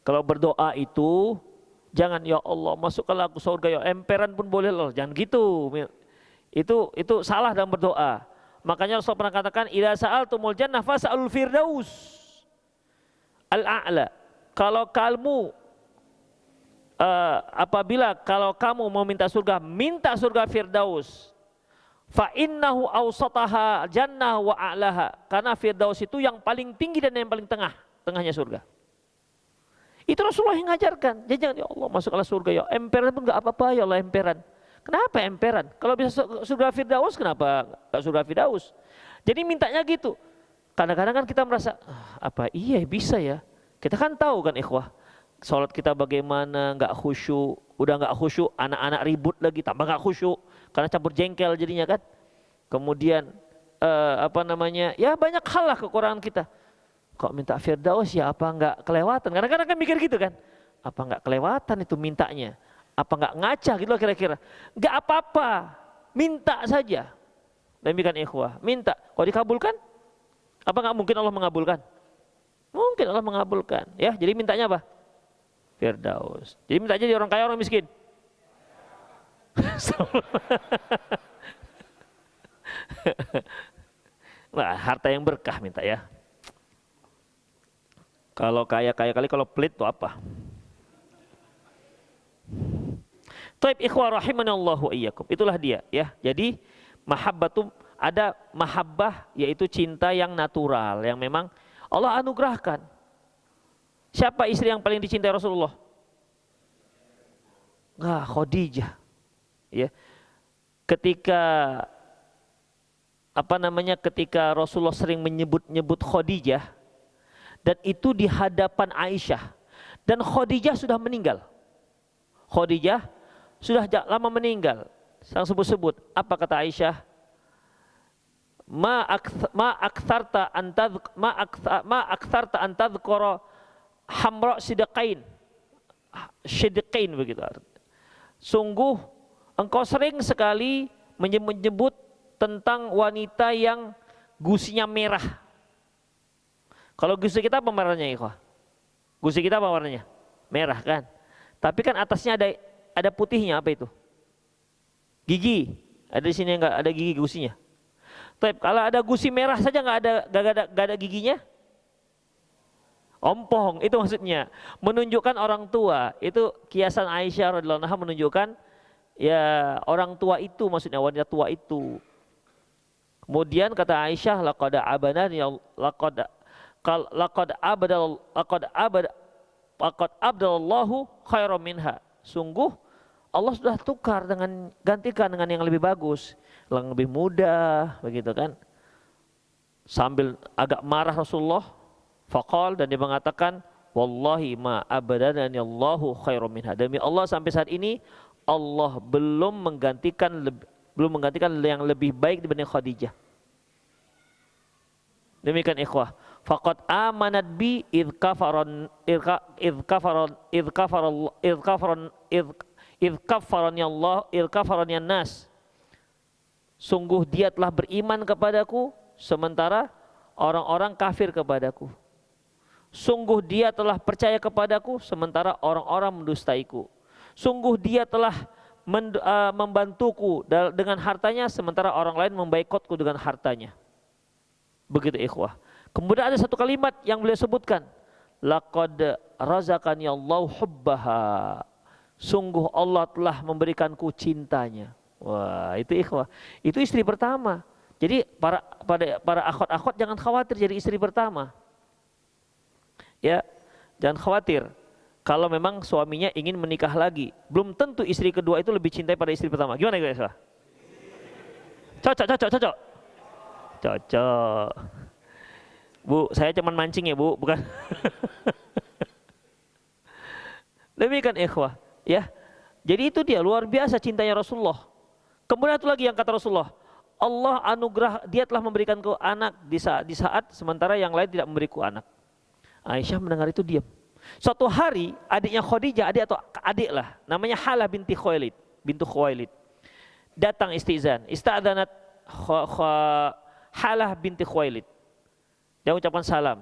Kalau berdoa itu jangan ya Allah masukkanlah aku surga ya emperan pun boleh loh. Jangan gitu. Itu salah dalam berdoa. Makanya Rasul pernah katakan idza sa'altumul jannah fas'alul firdaus al-a'la. Kalau kamu mau minta surga Firdaus. Fa innahu awsataha jannah wa a'laha. Karena Firdaus itu yang paling tinggi dan yang paling tengahnya surga. Itu Rasulullah yang ngajarkan. Jadi jangan ya Allah masuklah surga ya. Emperan pun enggak apa-apa ya Allah emperan. Kenapa emperan? Kalau bisa surga Firdaus kenapa enggak surga Firdaus? Jadi mintanya gitu. Kadang-kadang kan kita merasa, apa iya bisa ya? Kita kan tahu kan ikhwah, sholat kita bagaimana, nggak khusyuk, udah nggak khusyuk, anak-anak ribut lagi, tambah nggak khusyuk, karena campur jengkel jadinya kan. Kemudian ya banyak hal lah kekurangan kita. Kok minta firdaus ya apa nggak kelewatan? Kadang-kadang kan mikir gitu kan, apa nggak kelewatan itu mintanya? Apa nggak ngaca gitu loh kira-kira? Nggak apa-apa, minta saja. Demikian ikhwah, minta. Kalau dikabulkan, apa nggak mungkin Allah mengabulkan? Mungkin Allah mengabulkan. Ya, jadi mintanya apa? Firdaus. Jadi minta jadi orang kaya orang miskin. Nah, harta yang berkah minta ya. Kalau kaya kali, kalau pelit itu apa? Taib ikhwah rahimanallahu iyyakum. Itulah dia ya. Jadi mahabbatum, ada mahabbah yaitu cinta yang natural yang memang Allah anugerahkan. Siapa istri yang paling dicintai Rasulullah? Khadijah. Ya. Ketika ketika Rasulullah sering menyebut-nyebut Khadijah, dan itu di hadapan Aisyah, dan Khadijah sudah meninggal. Khadijah sudah lama meninggal. Sang sebut-sebut, apa kata Aisyah? Ma aktsarta an tadhkura hamra sidqain begitu. Sungguh engkau sering sekali menyebut tentang wanita yang gusinya merah. Kalau gusi kita apa warnanya ikhwah? Gusi kita apa warnanya? Merah kan? Tapi kan atasnya ada putihnya, apa itu? Gigi. Ada di sini enggak ada gigi gusinya. Tapi kalau ada gusi merah saja nggak ada giginya, ompong itu maksudnya, menunjukkan orang tua. Itu kiasan Aisyah radhiyallahu anha menunjukkan ya orang tua itu, maksudnya wanita tua itu. Kemudian kata Aisyah, laqad abdallahu khairan minha. Sungguh Allah sudah tukar gantikan dengan yang lebih bagus, yang lebih mudah, begitu kan? Sambil agak marah Rasulullah, faqal, dan dia mengatakan, wallahi ma abadani Allahu khairan minha. Demi Allah sampai saat ini Allah belum menggantikan yang lebih baik dibanding Khadijah. Demikian ikhwah. Faqad amanat bi idh kafarani nas. Sungguh dia telah beriman kepadaku sementara orang-orang kafir kepadaku. Sungguh dia telah percaya kepadaku sementara orang-orang mendustaiku. Sungguh dia telah membantuku dengan hartanya sementara orang lain membaikotku dengan hartanya. Begitu ikhwah. Kemudian ada satu kalimat yang beliau sebutkan, laqad razaqani Allahu hubbaha. Sungguh Allah telah memberikanku cintanya. Wah, itu ikhwah. Itu istri pertama. Jadi para akhwat-akhwat jangan khawatir jadi istri pertama. Ya, jangan khawatir. Kalau memang suaminya ingin menikah lagi, belum tentu istri kedua itu lebih cintai pada istri pertama. Gimana guys? Cocok. Bu, saya cuma mancing ya bu, bukan. Demikian ikhwah, ya. Jadi itu dia luar biasa cintanya Rasulullah. Kemudian itu lagi yang kata Rasulullah, Allah anugerah, dia telah memberikanku anak di saat sementara yang lain tidak memberiku anak. Aisyah mendengar itu diam. Suatu hari adiknya Khadijah, adik lah, namanya Halah bintu Khuwailid. Datang ista'dzanat Halah binti Khuwailid. Dia mengucapkan salam.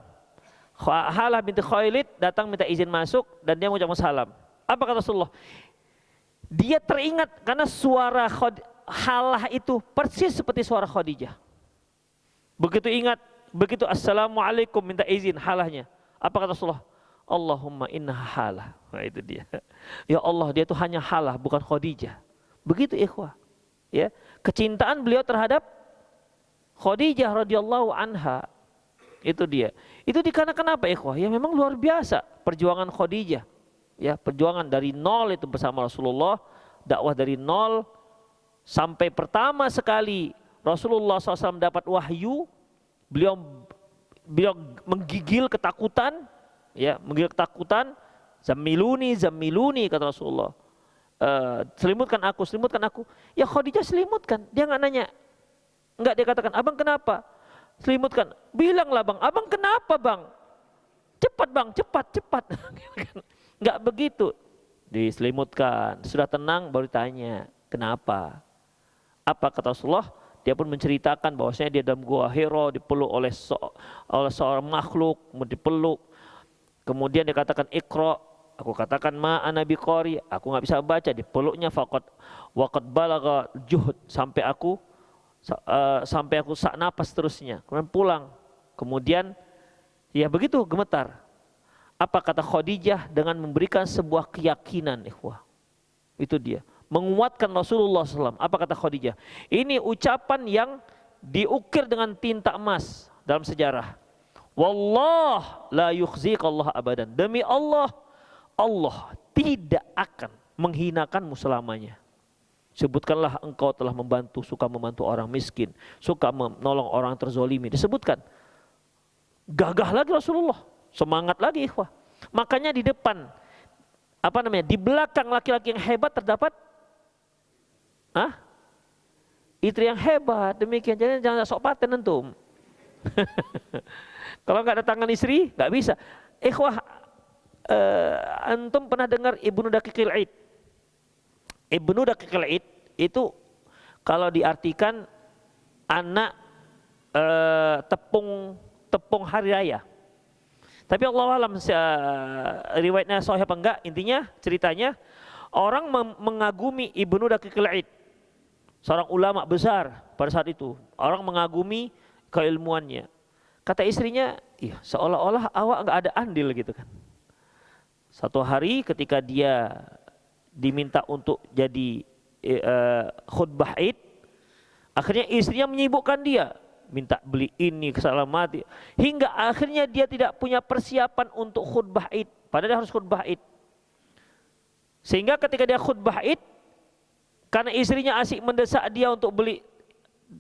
Halah binti Khuwailid datang minta izin masuk dan dia mengucapkan salam. Apa kata Rasulullah? Dia teringat karena suara Halah itu persis seperti suara Khadijah. Begitu ingat, begitu assalamualaikum minta izin Halahnya. Apa kata Rasulullah? Allahumma inna Halah. Nah itu dia. Ya Allah, dia itu hanya Halah bukan Khadijah. Begitu ikhwah. Ya, kecintaan beliau terhadap Khadijah radhiyallahu anha. Itu dia. Itu dikarenakan apa ikhwah? Ya memang luar biasa perjuangan Khadijah. Ya, perjuangan dari nol itu bersama Rasulullah, dakwah dari nol sampai pertama sekali Rasulullah SAW dapat wahyu, beliau beliau menggigil ketakutan, ya, menggigil ketakutan. Zamiluni, zamiluni, kata Rasulullah. Selimutkan aku, selimutkan aku. Ya Khadijah selimutkan, dia nggak nanya. Enggak, dia katakan, abang kenapa? Selimutkan. Bilanglah bang, abang kenapa bang? Cepat bang, cepat, cepat. Enggak begitu. Diselimutkan, sudah tenang baru tanya, kenapa? Apa kata Rasulullah? Dia pun menceritakan bahwasanya dia dalam gua Hira dipeluk oleh seorang makhluk, dipeluk. Kemudian dia katakan Iqra, aku katakan ma ana biqari, aku nggak bisa baca, dipeluknya waqad balagha juhd, sampai aku sak napas terusnya. Kemudian pulang. Kemudian ya begitu gemetar. Apa kata Khadijah dengan memberikan sebuah keyakinan, ikhwah. Itu dia, menguatkan Rasulullah SAW. Apa kata Khadijah? Ini ucapan yang diukir dengan tinta emas dalam sejarah. Wallah la yukhziqallah abadan. Demi Allah, Allah tidak akan menghinakanmu selamanya. Sebutkanlah engkau telah suka membantu orang miskin, suka menolong orang terzolimi. Disebutkan. Gagah lagi Rasulullah, semangat lagi ikhwah. Makanya di depan, di belakang laki-laki yang hebat terdapat istri yang hebat. Demikian, jadi jangan sok paten antum. Kalau nggak ada tangan istri, nggak bisa. Ikhwah, antum pernah dengar Ibnu Daqiqil Id? Ibnu Daqiqil Id itu kalau diartikan anak tepung hari raya. Tapi Allah alam riwayatnya sahih apa enggak, intinya ceritanya orang mengagumi Ibnu Daqiqil Id, seorang ulama besar pada saat itu. Orang mengagumi keilmuannya. Kata istrinya, iya, seolah-olah awak nggak ada andil gitu kan. Satu hari ketika dia diminta untuk jadi khutbah Id, akhirnya istrinya menyibukkan dia, minta beli ini, kesalahan mati, hingga akhirnya dia tidak punya persiapan untuk khutbah Id, padahal dia harus khutbah Id. Sehingga ketika dia khutbah Id, karena istrinya asik mendesak dia untuk beli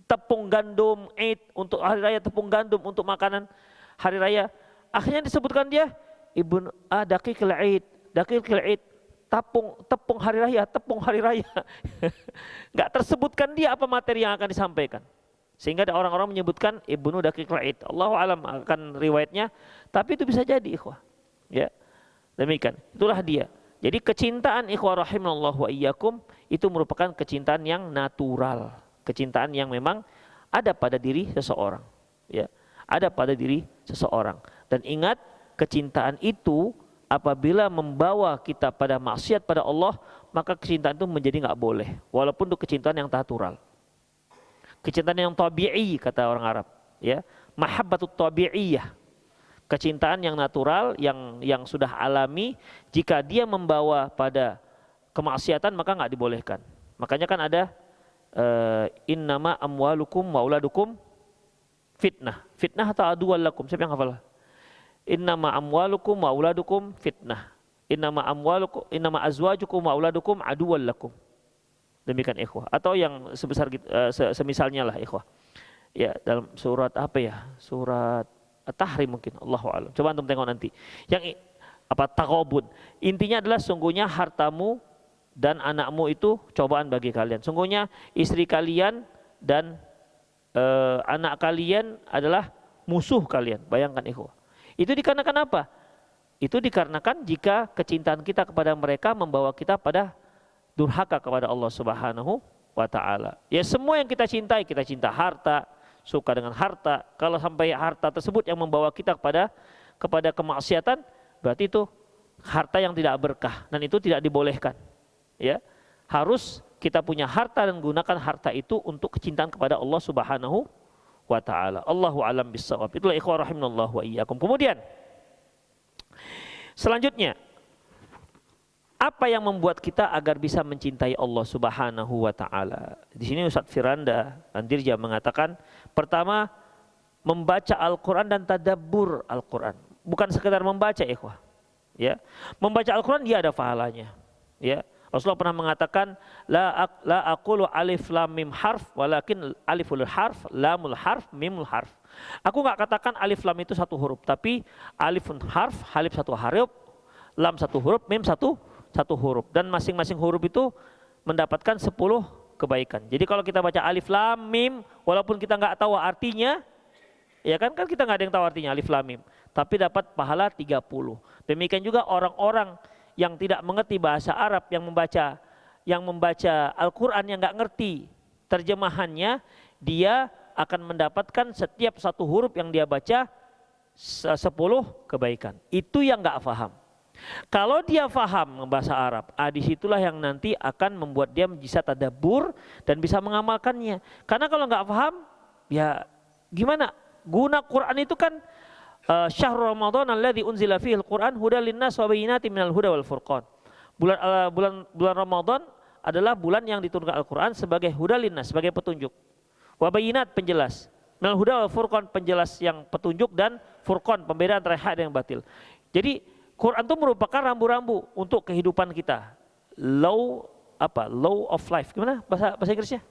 tepung gandum Id untuk hari raya, tepung gandum untuk makanan hari raya, akhirnya disebutkan dia Ibnu Daqiqil Id, Daqiqil Id, tepung hari raya, tepung hari raya. Nggak tersebutkan dia apa materi yang akan disampaikan. Sehingga ada orang-orang menyebutkan Ibnu Daqiqil Id. Allahu alam akan riwayatnya, tapi itu bisa jadi ikhwah. Ya. Demikian. Itulah dia. Jadi kecintaan ikhwah rahimallahu wa iyyakum itu merupakan kecintaan yang natural. Kecintaan yang memang ada pada diri seseorang, ya, ada pada diri seseorang. Dan ingat, kecintaan itu apabila membawa kita pada maksiat pada Allah, maka kecintaan itu menjadi nggak boleh, walaupun itu kecintaan yang natural. Kecintaan yang tabi'i kata orang Arab, ya, mahabbatut tabi'iyah. Kecintaan yang natural, yang sudah alami, jika dia membawa pada kemaksiatan maka nggak dibolehkan. Makanya kan ada innama amwalukum wa auladukum fitnah. Fitnah atau aduwwal lakum? Siapa yang hafal? Innama amwalukum wa auladukum fitnah. Innama azwajukum wa auladukum aduwwal lakum. Demikian ikhwah. Atau yang sebesar semisalnya lah ikhwah. Ya, dalam surat apa ya? Surat At-Tahrim mungkin, Allahu a'lam. Coba antum tengok nanti. Yang taghabun. Intinya adalah sungguhnya hartamu dan anakmu itu cobaan bagi kalian. Sungguhnya istri kalian dan anak kalian adalah musuh kalian. Bayangkan ikhwah. Itu dikarenakan apa? Itu dikarenakan jika kecintaan kita kepada mereka membawa kita pada durhaka kepada Allah Subhanahu wa taala. Ya, semua yang kita cintai, kita cinta harta, suka dengan harta. Kalau sampai harta tersebut yang membawa kita kepada kemaksiatan, berarti itu harta yang tidak berkah dan itu tidak dibolehkan. Ya, harus kita punya harta dan gunakan harta itu untuk kecintaan kepada Allah Subhanahu wa taala. Allahu a'lam bissawab. Itulah ikhwah rahimanallahu wa iyyakum. Kemudian selanjutnya, apa yang membuat kita agar bisa mencintai Allah Subhanahu wa taala? Di sini Ustaz Firanda Andirja mengatakan, pertama, membaca Al-Qur'an dan tadabbur Al-Qur'an. Bukan sekedar membaca ikhwah. Ya. Membaca Al-Qur'an dia ada pahalanya. Ya. Rasulullah pernah mengatakan, la aqulu alif lam mim harf walakin aliful harf lamul harf mimul harf. Aku nggak katakan alif lam itu satu huruf, tapi alifun harf, alif satu huruf, lam satu huruf, mim satu huruf. Dan masing-masing huruf itu mendapatkan 10 kebaikan. Jadi kalau kita baca alif lam mim, walaupun kita nggak tahu artinya, ya kan kita nggak ada yang tahu artinya alif lam mim, tapi dapat pahala 30. Demikian juga orang-orang yang tidak mengerti bahasa Arab, yang membaca Al-Quran yang nggak ngerti terjemahannya, dia akan mendapatkan setiap satu huruf yang dia baca 10 kebaikan. Itu yang nggak paham. Kalau dia paham bahasa Arab, disitulah yang nanti akan membuat dia bisa tadabbur dan bisa mengamalkannya. Karena kalau nggak paham, ya gimana? Guna Quran itu kan syahrul Ramadan alladzi unzila fihi al-Quran hudal linnas wa bayyinatin minal huda wal furqan. Bulan Ramadan adalah bulan yang diturunkan Al-Quran sebagai hudal linnas, sebagai petunjuk. Wa bayyinat, penjelas. Minal huda wal furqan, penjelas yang petunjuk, dan furqan, pembedaan antara hak dan batil. Jadi Quran itu merupakan rambu-rambu untuk kehidupan kita. Law of life. Gimana bahasa Inggrisnya?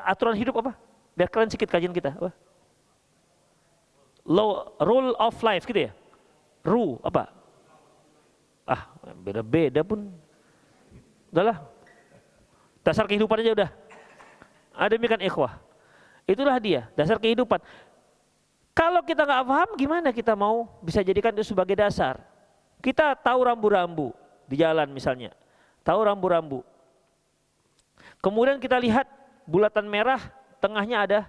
Aturan hidup apa? Biar keren sedikit kajian kita. Apa? Rule of life gitu ya? Rule apa? Beda-beda pun. Udahlah. Dasar kehidupan aja udah. Demikian ikhwah. Itulah dia, dasar kehidupan. Kalau kita nggak paham, gimana kita mau bisa jadikan itu sebagai dasar? Kita tahu rambu-rambu di jalan misalnya, tahu rambu-rambu. Kemudian kita lihat bulatan merah, tengahnya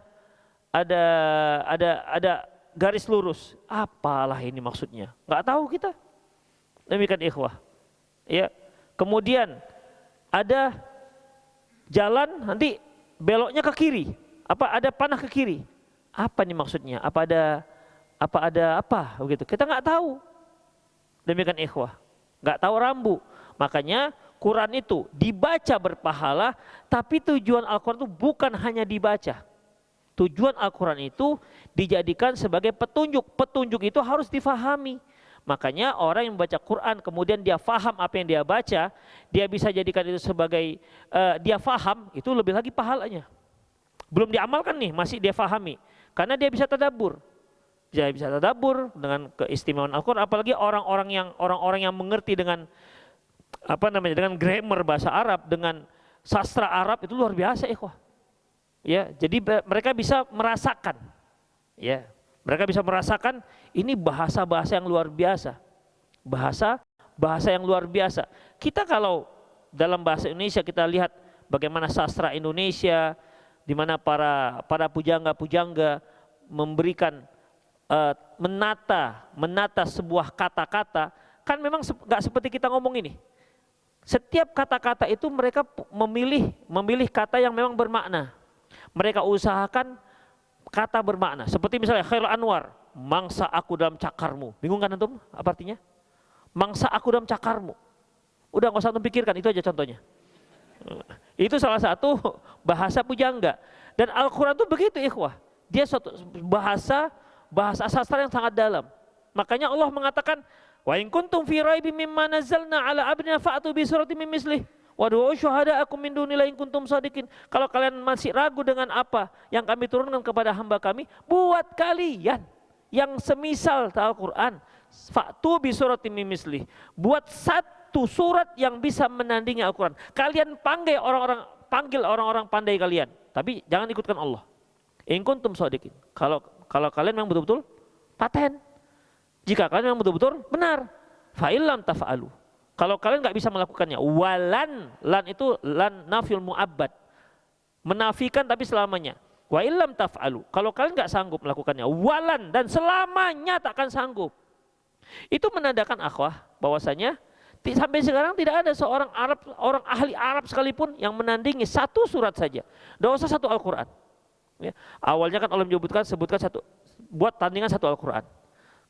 ada garis lurus. Apalah ini maksudnya? Nggak tahu kita. Demikian ikhwah. Ya. Kemudian ada jalan nanti beloknya ke kiri. Ada panah ke kiri. Apa nih maksudnya? Apa ada begitu? Kita nggak tahu. Demikian ikhwah, nggak tahu rambu. Makanya Quran itu dibaca berpahala, tapi tujuan Al-Quran itu bukan hanya dibaca. Tujuan Al-Quran itu dijadikan sebagai petunjuk. Petunjuk itu harus difahami. Makanya orang yang membaca Quran kemudian dia faham apa yang dia baca, dia bisa jadikan itu sebagai dia faham, itu lebih lagi pahalanya. Belum diamalkan nih, masih dia fahami. Karena dia bisa tadabbur. Dia bisa tadabbur dengan keistimewaan Al-Quran, apalagi orang-orang yang mengerti dengan dengan grammar bahasa Arab, dengan sastra Arab, itu luar biasa ikhwah. Ya, jadi mereka bisa merasakan. Ya, mereka bisa merasakan ini bahasa-bahasa yang luar biasa. Bahasa yang luar biasa. Kita kalau dalam bahasa Indonesia kita lihat bagaimana sastra Indonesia, di mana para pujangga-pujangga memberikan menata sebuah kata-kata, kan memang nggak seperti kita ngomong ini. Setiap kata-kata itu mereka memilih kata yang memang bermakna. Mereka usahakan kata bermakna. Seperti misalnya Khairul Anwar, mangsa aku dalam cakarmu. Bingung kan antum apa artinya? Mangsa aku dalam cakarmu. Udah nggak usah antum pikirkan, itu aja contohnya. Itu salah satu bahasa pujangga. Dan Al-Quran itu begitu ikhwah. Dia suatu bahasa sastra yang sangat dalam. Makanya Allah mengatakan, wa in kuntum fi raibin mimma nazzalna ala abdina fa'tu bi suratin min mislih wad'u syuhada'akum min dunillahi in kuntum shadiqin. Kalau kalian masih ragu dengan apa yang kami turunkan kepada hamba kami, buat kalian yang semisal Al-Quran, fa'tu bi suratin min mislih. Buat satu surat yang bisa menandingi Al-Quran. Kalian panggil orang-orang pandai kalian, tapi jangan ikutkan Allah. In kuntum shadiqin. Kalau kalian memang betul-betul paten. Jika kalian memang betul-betul benar. Fa illam taf'alu. Kalau kalian nggak bisa melakukannya, lan itu lan nafil mu'abbad. Menafikan tapi selamanya. Wa illam taf'alu. Kalau kalian nggak sanggup melakukannya, walan, dan selamanya takkan sanggup. Itu menandakan akhwah bahwasanya sampai sekarang tidak ada seorang orang ahli Arab sekalipun yang menandingi satu surat saja. Tidak usah satu Al-Quran. Ya. Awalnya kan Allah sebutkan buat tandingan satu Al-Quran.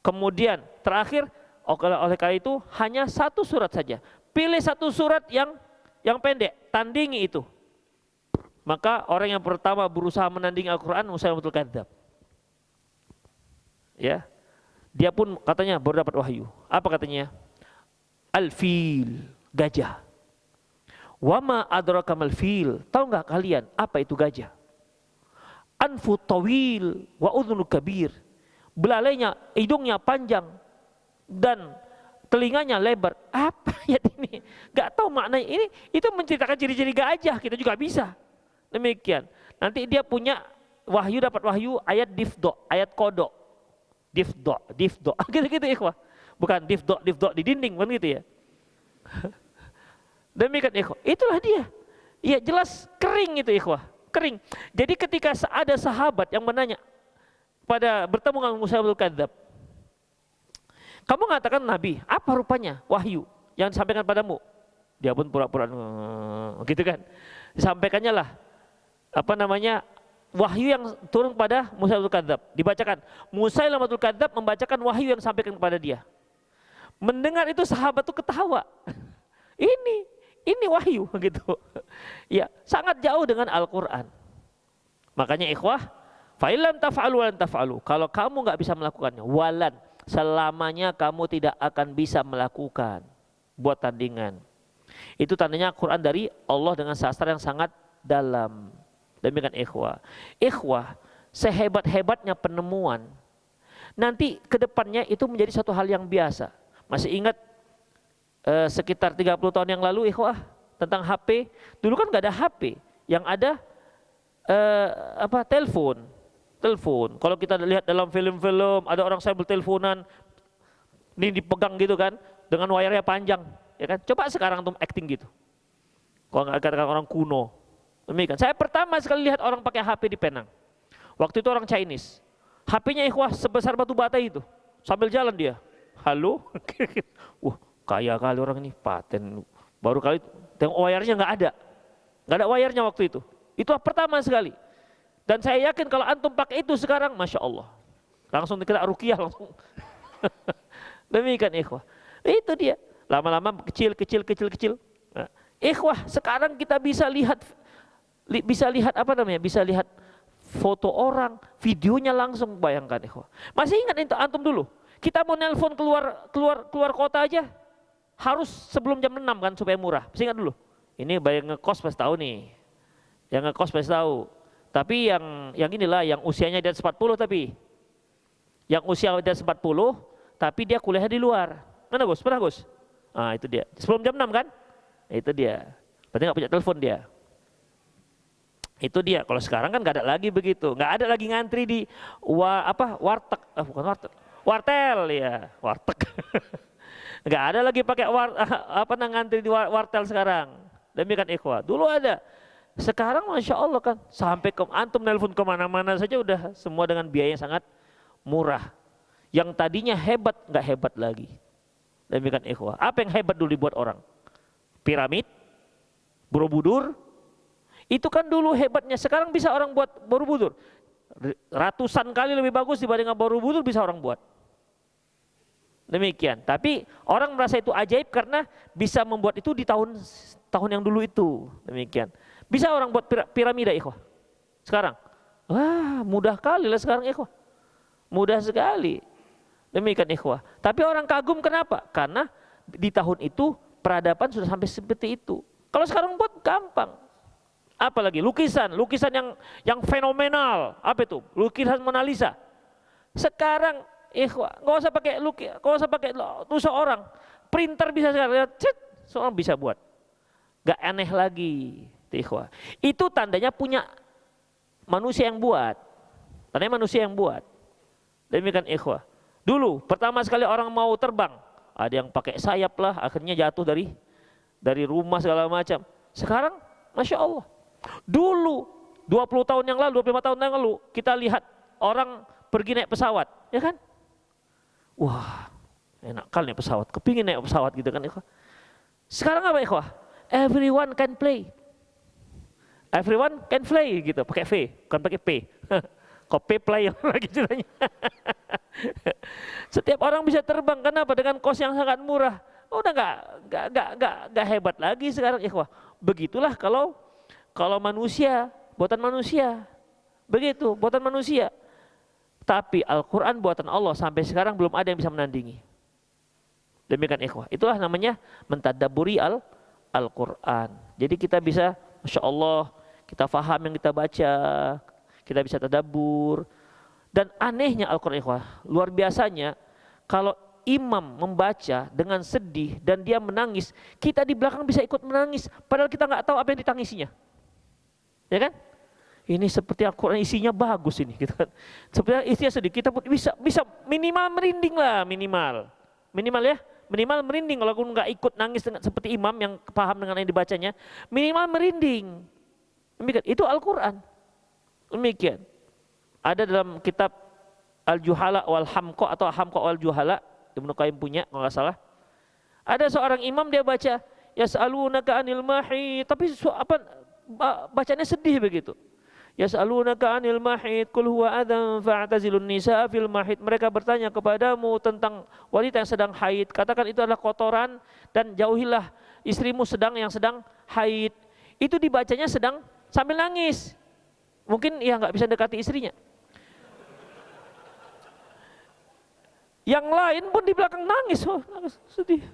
Kemudian terakhir oleh karena itu hanya satu surat saja. Pilih satu surat yang pendek, tandingi itu. Maka orang yang pertama berusaha menandingi Al-Quran, Musailamatul Kadzdzab. Ya, dia pun katanya baru dapat wahyu. Apa katanya? Al-fil, gajah. Wama adraka mal fil. Tahu nggak kalian apa itu gajah? Anfu tawil wa udhunu kabir. Belalainya, hidungnya panjang dan telinganya lebar. Apa ayat ini? Gak tahu maknanya. Ini itu menceritakan ciri-ciri gajah, kita juga bisa. Demikian. Nanti dia punya wahyu, dapat wahyu ayat difdo, ayat kodok. Difdo, gitu-gitu ikhwah. Bukan difdo di dinding, kan gitu ya. Demikian ikhwah. Itulah dia. Ya jelas kering itu ikhwah, kering. Jadi ketika ada sahabat yang menanya pada bertemu dengan Musailamah Kadzdzab, kamu mengatakan Nabi, apa rupanya wahyu yang disampaikan padamu? Dia pun pura-pura gitu kan. Disampaikannya lah wahyu yang turun pada Musailamah Kadzdzab. Dibacakan. Musailamah Kadzdzab membacakan wahyu yang disampaikan kepada dia. Mendengar itu sahabat tuh ketawa. Ini wahyu gitu. Ya, sangat jauh dengan Al-Qur'an. Makanya ikhwah, fa'ilam taf'alu walan taf'alu. Kalau kamu nggak bisa melakukannya, walan, selamanya kamu tidak akan bisa melakukan. Buat tandingan. Itu tandanya Quran dari Allah dengan sastra yang sangat dalam. Demikian ikhwah. Ikhwah, sehebat-hebatnya penemuan, nanti kedepannya itu menjadi satu hal yang biasa. Masih ingat sekitar 30 tahun yang lalu ikhwah, tentang HP. Dulu kan nggak ada HP, yang ada telepon. Kalau kita lihat dalam film-film ada orang sambil teleponan, ini dipegang gitu kan, dengan wayarnya panjang, ya kan? Coba sekarang tuh acting gitu. Kalau nggak katakan orang kuno. Demikian. Saya pertama sekali lihat orang pakai HP di Penang. Waktu itu orang Chinese. HP-nya ikhwah sebesar batu bata itu. Sambil jalan dia. Halo? Wah, kaya kali orang ini, paten. Baru kali tengok wayarnya nggak ada. Nggak ada wayarnya waktu itu. Itu pertama sekali. Dan saya yakin kalau antum pakai itu sekarang, Masya Allah. Langsung dikira ruqyah langsung. Demikian ikhwah. Itu dia. Lama-lama kecil. Nah, ikhwah, sekarang kita bisa lihat bisa lihat foto orang, videonya langsung, bayangkan ikhwah. Masih ingat itu antum dulu? Kita mau nelpon keluar kota aja harus sebelum jam 6 kan supaya murah. Masih ingat dulu? Ini bayang ngekos pasti tahu nih. Yang ngekos pasti tahu. Tapi yang inilah yang usianya di atas 40 tapi. Yang usia di atas 40 tapi dia kuliah di luar. Mana Gus? Pernah Gus? Ah, itu dia. Sebelum jam 6 kan? Itu dia. Berarti nggak punya telepon dia. Itu dia. Kalau sekarang kan nggak ada lagi begitu. Nggak ada lagi ngantri di warteg. Bukan warteg. Wartel ya. Warteg. Nggak ada lagi pakai ngantri di wartel sekarang. Demikian ikhwah. Dulu ada. Sekarang Masya Allah kan, sampai antum nelpon kemana-mana saja udah semua dengan biaya yang sangat murah. Yang tadinya hebat, nggak hebat lagi. Demikian ikhwah. Apa yang hebat dulu dibuat orang? Piramid, Borobudur. Itu kan dulu hebatnya. Sekarang bisa orang buat Borobudur. Ratusan kali lebih bagus dibandingkan Borobudur bisa orang buat. Demikian. Tapi orang merasa itu ajaib karena bisa membuat itu di tahun yang dulu itu. Demikian. Bisa orang buat piramida ikhwah. Sekarang. Wah, mudah kali lah sekarang ikhwah. Mudah sekali. Demikian ikhwah. Tapi orang kagum kenapa? Karena di tahun itu peradaban sudah sampai seperti itu. Kalau sekarang buat gampang. Apalagi lukisan yang fenomenal. Apa itu? Lukisan Mona Lisa. Sekarang ikhwah, nggak usah pakai tusuk orang. Printer bisa sekarang, seorang bisa buat. Gak aneh lagi. Ikhwah. Itu tandanya punya manusia yang buat. Tandanya manusia yang buat. Demikian ikhwah. Dulu pertama sekali orang mau terbang, ada yang pakai sayap lah, akhirnya jatuh dari rumah segala macam. Sekarang Masya Allah. Dulu 20 tahun yang lalu, 25 tahun yang lalu kita lihat orang pergi naik pesawat, ya kan? Wah, enak kali naik pesawat, kepingin naik pesawat gitu kan ikhwah. Sekarang apa ikhwah? Everyone can play. Everyone can fly gitu, pakai V, bukan pakai P. Kok P play lagi ceritanya. Setiap orang bisa terbang, kenapa? Dengan kos yang sangat murah. Udah nggak hebat lagi sekarang ikhwah. Begitulah kalau manusia, buatan manusia. Begitu, buatan manusia. Tapi Al-Quran buatan Allah sampai sekarang belum ada yang bisa menandingi. Demikian ikhwah. Itulah namanya mentadabburi Al-Quran. Jadi kita bisa, Masya Allah, kita faham yang kita baca, kita bisa tadabbur. Dan anehnya Al-Quran ikhwah, luar biasanya kalau imam membaca dengan sedih dan dia menangis, kita di belakang bisa ikut menangis, padahal kita nggak tahu apa yang ditangisinya, ya kan? Ini seperti Al-Quran isinya bagus ini, gitu kan? Seperti isinya sedih, kita bisa minimal merinding lah, minimal ya, minimal merinding. Kalau aku nggak ikut nangis dengan, seperti imam yang paham dengan yang dibacanya, minimal merinding. Demikian, itu Al-Quran. Demikian. Ada dalam kitab Al-Juhala wal Hamqa atau Hamqa wal Juhala, Ibnu Qayyim punya kalau nggak salah. Ada seorang imam dia baca yas'alunaka 'anil mahid, tapi bacanya sedih begitu. Yas'alunaka 'anil mahid qul huwa adzan fa'tazilun nisaa fil mahid. Mereka bertanya kepadamu tentang wanita yang sedang haid, katakan itu adalah kotoran dan jauhilah istrimu yang sedang haid. Itu dibacanya sedang sambil nangis. Mungkin ya nggak bisa dekati istrinya. Yang lain pun di belakang nangis, nangis sedih.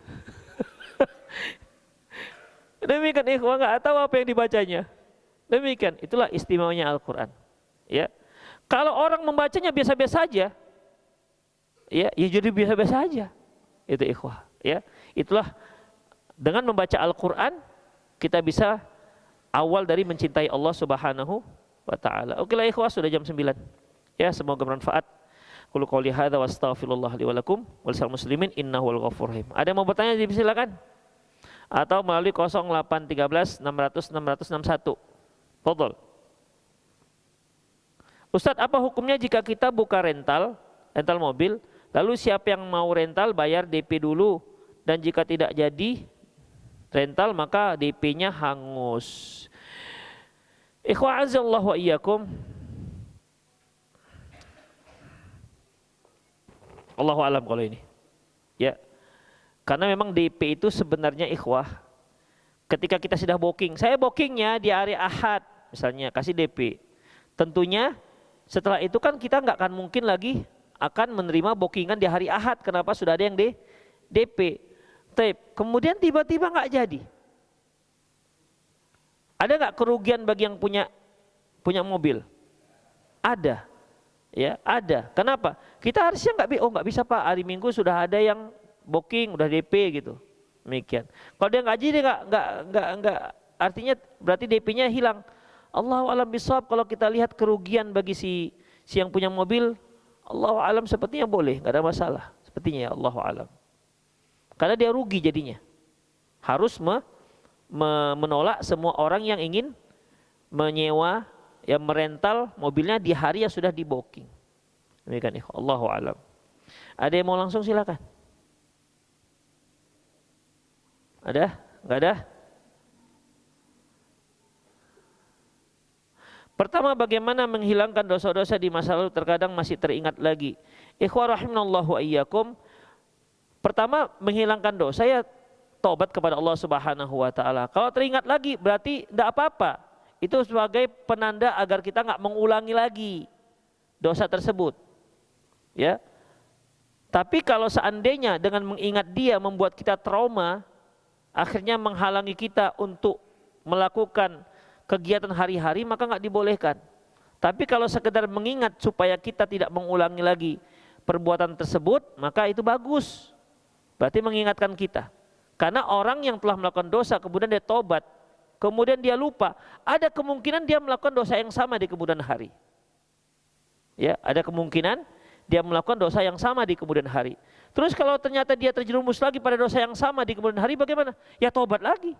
Demikian ikhwah, nggak tahu apa yang dibacanya. Demikian, itulah istimewanya Al-Quran. Ya, kalau orang membacanya biasa-biasa aja, ya jadi biasa-biasa aja. Itu ikhwah. Ya, itulah dengan membaca Al-Quran kita bisa awal dari mencintai Allah Subhanahu wa Ta'ala. Oke lah ikhwah, sudah jam 9. Ya, semoga bermanfaat. Qul qouli hadza wa astaghfirullah li wa lakum wa lisal muslimin innahu wal ghafurur rahim. Ada yang mau bertanya silakan. Atau melalui 0813 600 661. Fadhol. Ustadz, apa hukumnya jika kita buka rental mobil, lalu siapa yang mau rental bayar DP dulu, dan jika tidak jadi rental maka DP-nya hangus. Ikhwa azallahu wa iyyakum. Allahu alam kalau ini. Ya. Karena memang DP itu sebenarnya ikhwah, ketika kita sudah booking, saya bookingnya di hari Ahad misalnya, kasih DP. Tentunya setelah itu kan kita nggak akan mungkin lagi akan menerima bookingan di hari Ahad. Kenapa? Sudah ada yang DP. Kemudian tiba-tiba nggak jadi. Ada nggak kerugian bagi yang punya mobil? Ada. Ya, ada. Kenapa? Kita harusnya nggak bisa Pak, hari Minggu sudah ada yang booking, udah DP gitu. Demikian. Kalau dia nggak jadi, nggak, artinya berarti DP-nya hilang. Allahu alam bisawab. Kalau kita lihat kerugian bagi si yang punya mobil, Allahu alam sepertinya boleh, nggak ada masalah. Sepertinya ya, Allahu alam. Karena dia rugi jadinya. Harus menolak semua orang yang ingin menyewa, yang merental mobilnya di hari yang sudah di booking. Demikian ikhwan, Allahu alam. Ada yang mau langsung silakan. Ada? Enggak ada? Pertama, bagaimana menghilangkan dosa-dosa di masa lalu terkadang masih teringat lagi. Ikhwah rahimanallahu wa iyyakum. Pertama, menghilangkan dosa ya taubat kepada Allah Subhanahu wa taala. Kalau teringat lagi berarti enggak apa-apa. Itu sebagai penanda agar kita nggak mengulangi lagi dosa tersebut, ya. Tapi kalau seandainya dengan mengingat dia membuat kita trauma, akhirnya menghalangi kita untuk melakukan kegiatan hari-hari, maka nggak dibolehkan. Tapi kalau sekedar mengingat supaya kita tidak mengulangi lagi perbuatan tersebut, maka itu bagus. Berarti mengingatkan kita. Karena orang yang telah melakukan dosa kemudian dia tobat, kemudian dia lupa, ada kemungkinan dia melakukan dosa yang sama di kemudian hari. Ya, ada kemungkinan dia melakukan dosa yang sama di kemudian hari. Terus kalau ternyata dia terjerumus lagi pada dosa yang sama di kemudian hari, bagaimana? Ya tobat lagi.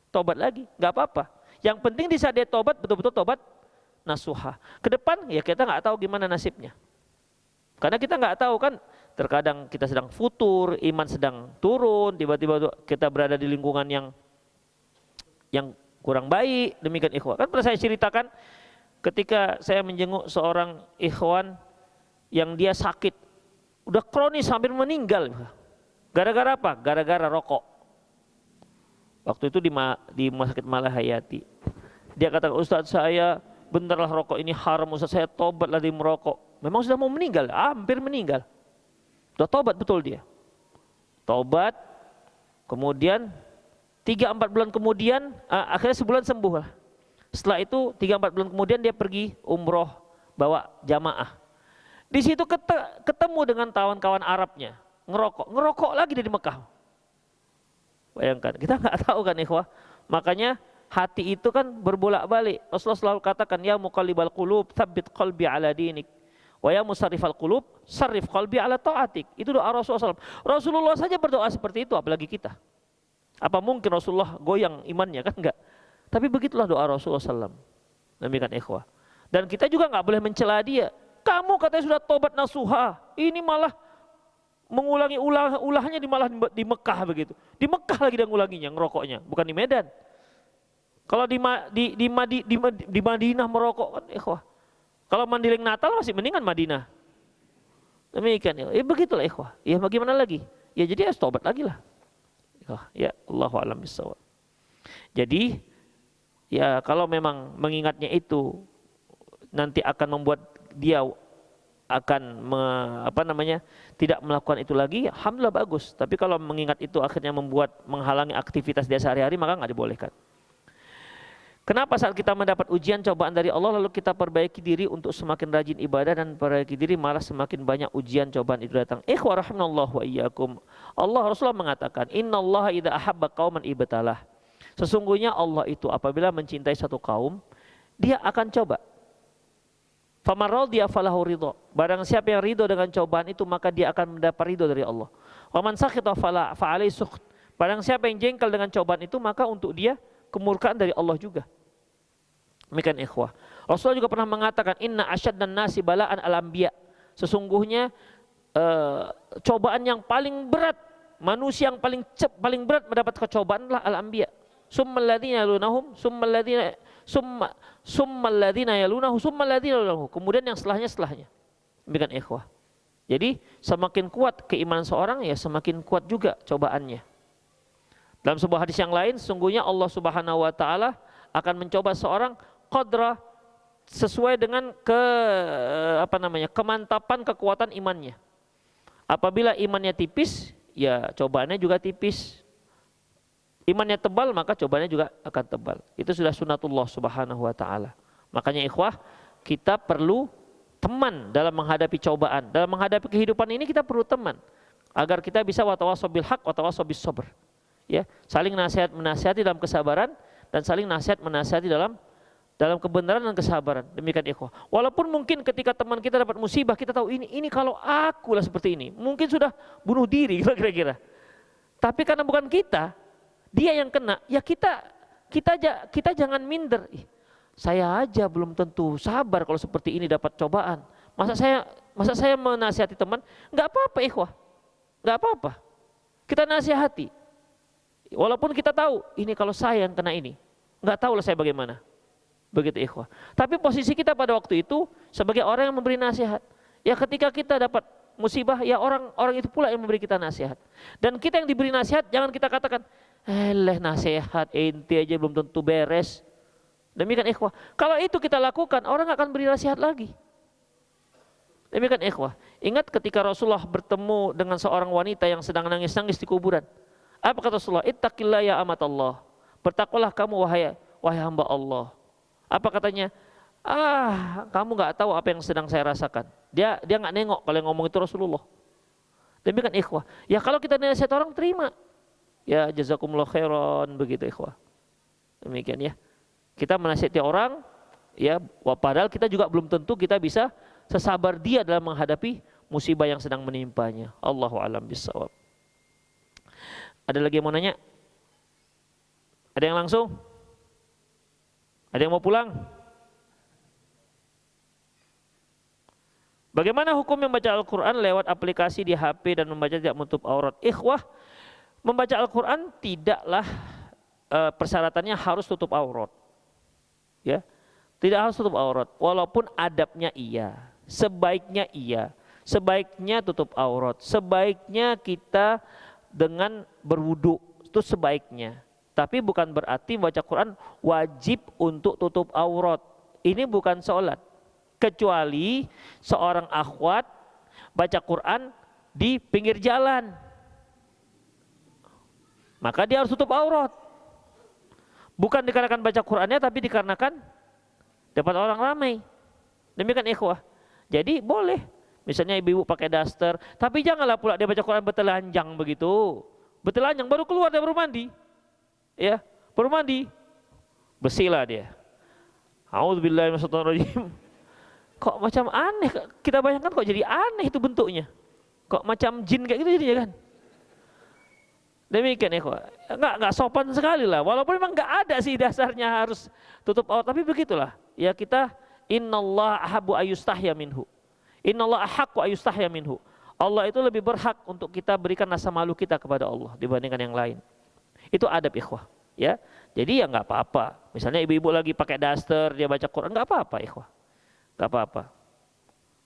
Tobat lagi, nggak apa-apa. Yang penting di saat dia tobat, betul-betul tobat nasuha. Ke depan ya kita nggak tahu gimana nasibnya. Karena kita nggak tahu kan, terkadang kita sedang futur, iman sedang turun, tiba-tiba kita berada di lingkungan yang kurang baik. Demikian ikhwan. Kan pernah saya ceritakan ketika saya menjenguk seorang ikhwan yang dia sakit, udah kronis hampir meninggal. Gara-gara apa? Gara-gara rokok. Waktu itu di rumah sakit Malahayati. Dia katakan, Ustadz saya benarlah rokok ini haram, Ustadz saya tobatlah dari merokok. Memang sudah mau meninggal, hampir meninggal. Sudah tobat betul dia. Tobat, kemudian 3-4 bulan kemudian, akhirnya sebulan sembuh lah. Setelah itu 3-4 bulan kemudian dia pergi umroh bawa jamaah. Di situ ketemu dengan kawan-kawan Arabnya, ngerokok lagi di Mekah. Bayangkan, kita nggak tahu kan ikhwah. Makanya hati itu kan berbolak-balik. Rasulullah selalu katakan, ya muqallibal qulub, tsabbit qalbi ala dinik. Wa ya musarrifal qulub, sarrif qalbi ala ta'atik. Itu doa Rasulullah SAW. Rasulullah saja berdoa seperti itu, apalagi kita. Apa mungkin Rasulullah goyang imannya? Kan enggak. Tapi begitulah doa Rasulullah SAW. Demikian ikhwah. Dan kita juga nggak boleh mencela dia. Kamu katanya sudah tobat nasuha, ini malah mengulangi ulahnya di Mekah begitu. Di Mekah lagi dia ngulanginya, ngerokoknya, bukan di Medan. Kalau di Madinah merokok kan ikhwah. Kalau Mandiling Natal masih mendingan Madinah. Demikian ya, begitulah ikhwah. Ya bagaimana lagi? Ya jadi harus tobat lagi lah. Ya Allahu a'lam bishawab. Jadi ya kalau memang mengingatnya itu nanti akan membuat dia akan tidak melakukan itu lagi, alhamdulillah bagus. Tapi kalau mengingat itu akhirnya menghalangi aktivitas dia sehari-hari, maka nggak dibolehkan. Kenapa saat kita mendapat ujian cobaan dari Allah lalu kita perbaiki diri untuk semakin rajin ibadah dan perbaiki diri malah semakin banyak ujian cobaan itu datang. Ikhwah rahimanallahu wa iyyakum. Rasulullah mengatakan, innallaha idza ahabba qauman ibtalah. Sesungguhnya Allah itu apabila mencintai satu kaum, dia akan coba. Faman radiya falahu ridha. Barang siapa yang ridho dengan cobaan itu maka dia akan mendapat ridho dari Allah. Wa man sakhita fa alaihi sukht. Barang siapa yang jengkel dengan cobaan itu maka untuk dia kemurkaan dari Allah juga. Demikian ikhwah. Rasulullah juga pernah mengatakan, inna asyaddan nasi bala'an al-anbiya. Sesungguhnya cobaan yang paling berat, manusia yang paling berat mendapat kecobaan adalah al-anbiya. Summal ladzina yalunahum, summal ladzina yalunahu, kemudian yang setelahnya. Demikian ikhwah. Jadi semakin kuat keimanan seorang ya semakin kuat juga cobaannya. Dalam sebuah hadis yang lain, sesungguhnya Allah Subhanahu wa taala akan mencoba seorang qadrah sesuai dengan kemantapan kekuatan imannya. Apabila imannya tipis, ya cobaannya juga tipis. Imannya tebal, maka cobaannya juga akan tebal. Itu sudah sunatullah Subhanahu wa taala. Makanya ikhwah, kita perlu teman dalam menghadapi cobaan. Dalam menghadapi kehidupan ini kita perlu teman agar kita bisa watawassaw bil haq watawassaw bis sabr. Ya, saling nasihat menasihati dalam kesabaran dan saling nasihat menasihati dalam kebenaran dan kesabaran. Demikian ikhwah. Walaupun mungkin ketika teman kita dapat musibah kita tahu ini kalau aku lah seperti ini, mungkin sudah bunuh diri kira-kira. Tapi karena bukan kita, dia yang kena, ya kita jangan minder. Saya aja belum tentu sabar kalau seperti ini dapat cobaan. Masa saya menasihati teman? Enggak apa-apa ikhwah. Enggak apa-apa. Kita nasihati. Walaupun kita tahu ini kalau saya yang kena ini, enggak tahu lah saya bagaimana. Begitu ikhwah. Tapi posisi kita pada waktu itu sebagai orang yang memberi nasihat. Ya ketika kita dapat musibah, ya orang itu pula yang memberi kita nasihat. Dan kita yang diberi nasihat jangan kita katakan, nasihat ente aja belum tentu beres. Demikian ikhwah. Kalau itu kita lakukan, orang akan beri nasihat lagi. Demikian ikhwah. Ingat ketika Rasulullah bertemu dengan seorang wanita yang sedang nangis-nangis di kuburan. Apa kata Rasulullah? Ittaqillah ya amatallah. Bertakwalah kamu wahai hamba Allah. Apa katanya? Kamu nggak tahu apa yang sedang saya rasakan. Dia nggak nengok kalau yang ngomong itu Rasulullah. Demikian ikhwah. Ya kalau kita nasihat orang terima. Ya jazakumullah khairan, begitu ikhwah. Demikian ya. Kita menasihati orang, ya padahal kita juga belum tentu kita bisa sesabar dia dalam menghadapi musibah yang sedang menimpanya. Allahu a'lam bishawab. Ada lagi yang mau nanya? Ada yang langsung? Ada yang mau pulang? Bagaimana hukum membaca Al-Quran lewat aplikasi di HP dan membaca tidak menutup aurat? Ikhwah, membaca Al-Quran tidaklah persyaratannya harus tutup aurat. Ya, tidak harus tutup aurat. Walaupun adabnya iya, sebaiknya iya, sebaiknya tutup aurat, sebaiknya kita dengan berwudu itu sebaiknya. Tapi bukan berarti baca Quran wajib untuk tutup aurat. Ini bukan sholat. Kecuali seorang akhwat baca Quran di pinggir jalan. Maka dia harus tutup aurat. Bukan dikarenakan baca Qur'annya, tapi dikarenakan dapat orang ramai. Demikian ikhwah. Jadi boleh, misalnya ibu-ibu pakai daster, tapi janganlah pula dia baca Quran bertelanjang begitu. Bertelanjang baru keluar dia baru mandi. Ya, baru mandi. Bersihlah dia. A'udzubillahi minasyaitonirrajim. Kok macam aneh, kita bayangkan kok jadi aneh itu bentuknya. Kok macam jin kayak gitu jadinya kan. Demikian ya kok. Enggak sopan sekali lah. Walaupun memang enggak ada sih dasarnya harus tutup aurat, tapi begitulah. Ya kita innallaha ahabbu ayyustahya minhu. Innallaha ahaqqu ayyustahya minhu. Allah itu lebih berhak untuk kita berikan rasa malu kita kepada Allah dibandingkan yang lain. Itu adab ikhwah, ya. Jadi ya enggak apa-apa. Misalnya ibu-ibu lagi pakai daster, dia baca Quran, enggak apa-apa ikhwah. Enggak apa-apa.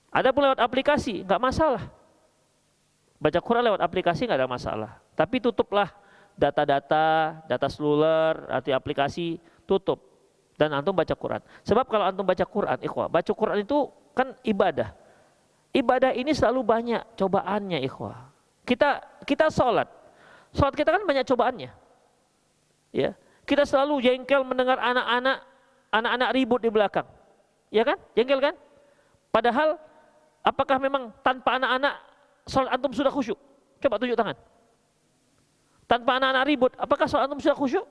Ada pun lewat aplikasi, enggak masalah. Baca Quran lewat aplikasi nggak ada masalah. Tapi tutuplah data seluler, arti aplikasi, tutup. Dan antum baca Quran. Sebab kalau antum baca Quran, ikhwah, baca Quran itu kan ibadah. Ibadah ini selalu banyak cobaannya, ikhwah. Kita sholat kita kan banyak cobaannya. Ya, kita selalu jengkel mendengar anak-anak ribut di belakang. Ya kan? Jengkel kan? Padahal apakah memang tanpa anak-anak sholat antum sudah khusyuk? Coba tunjuk tangan. Tanpa anak-anak ribut, apakah sholat antum sudah khusyuk?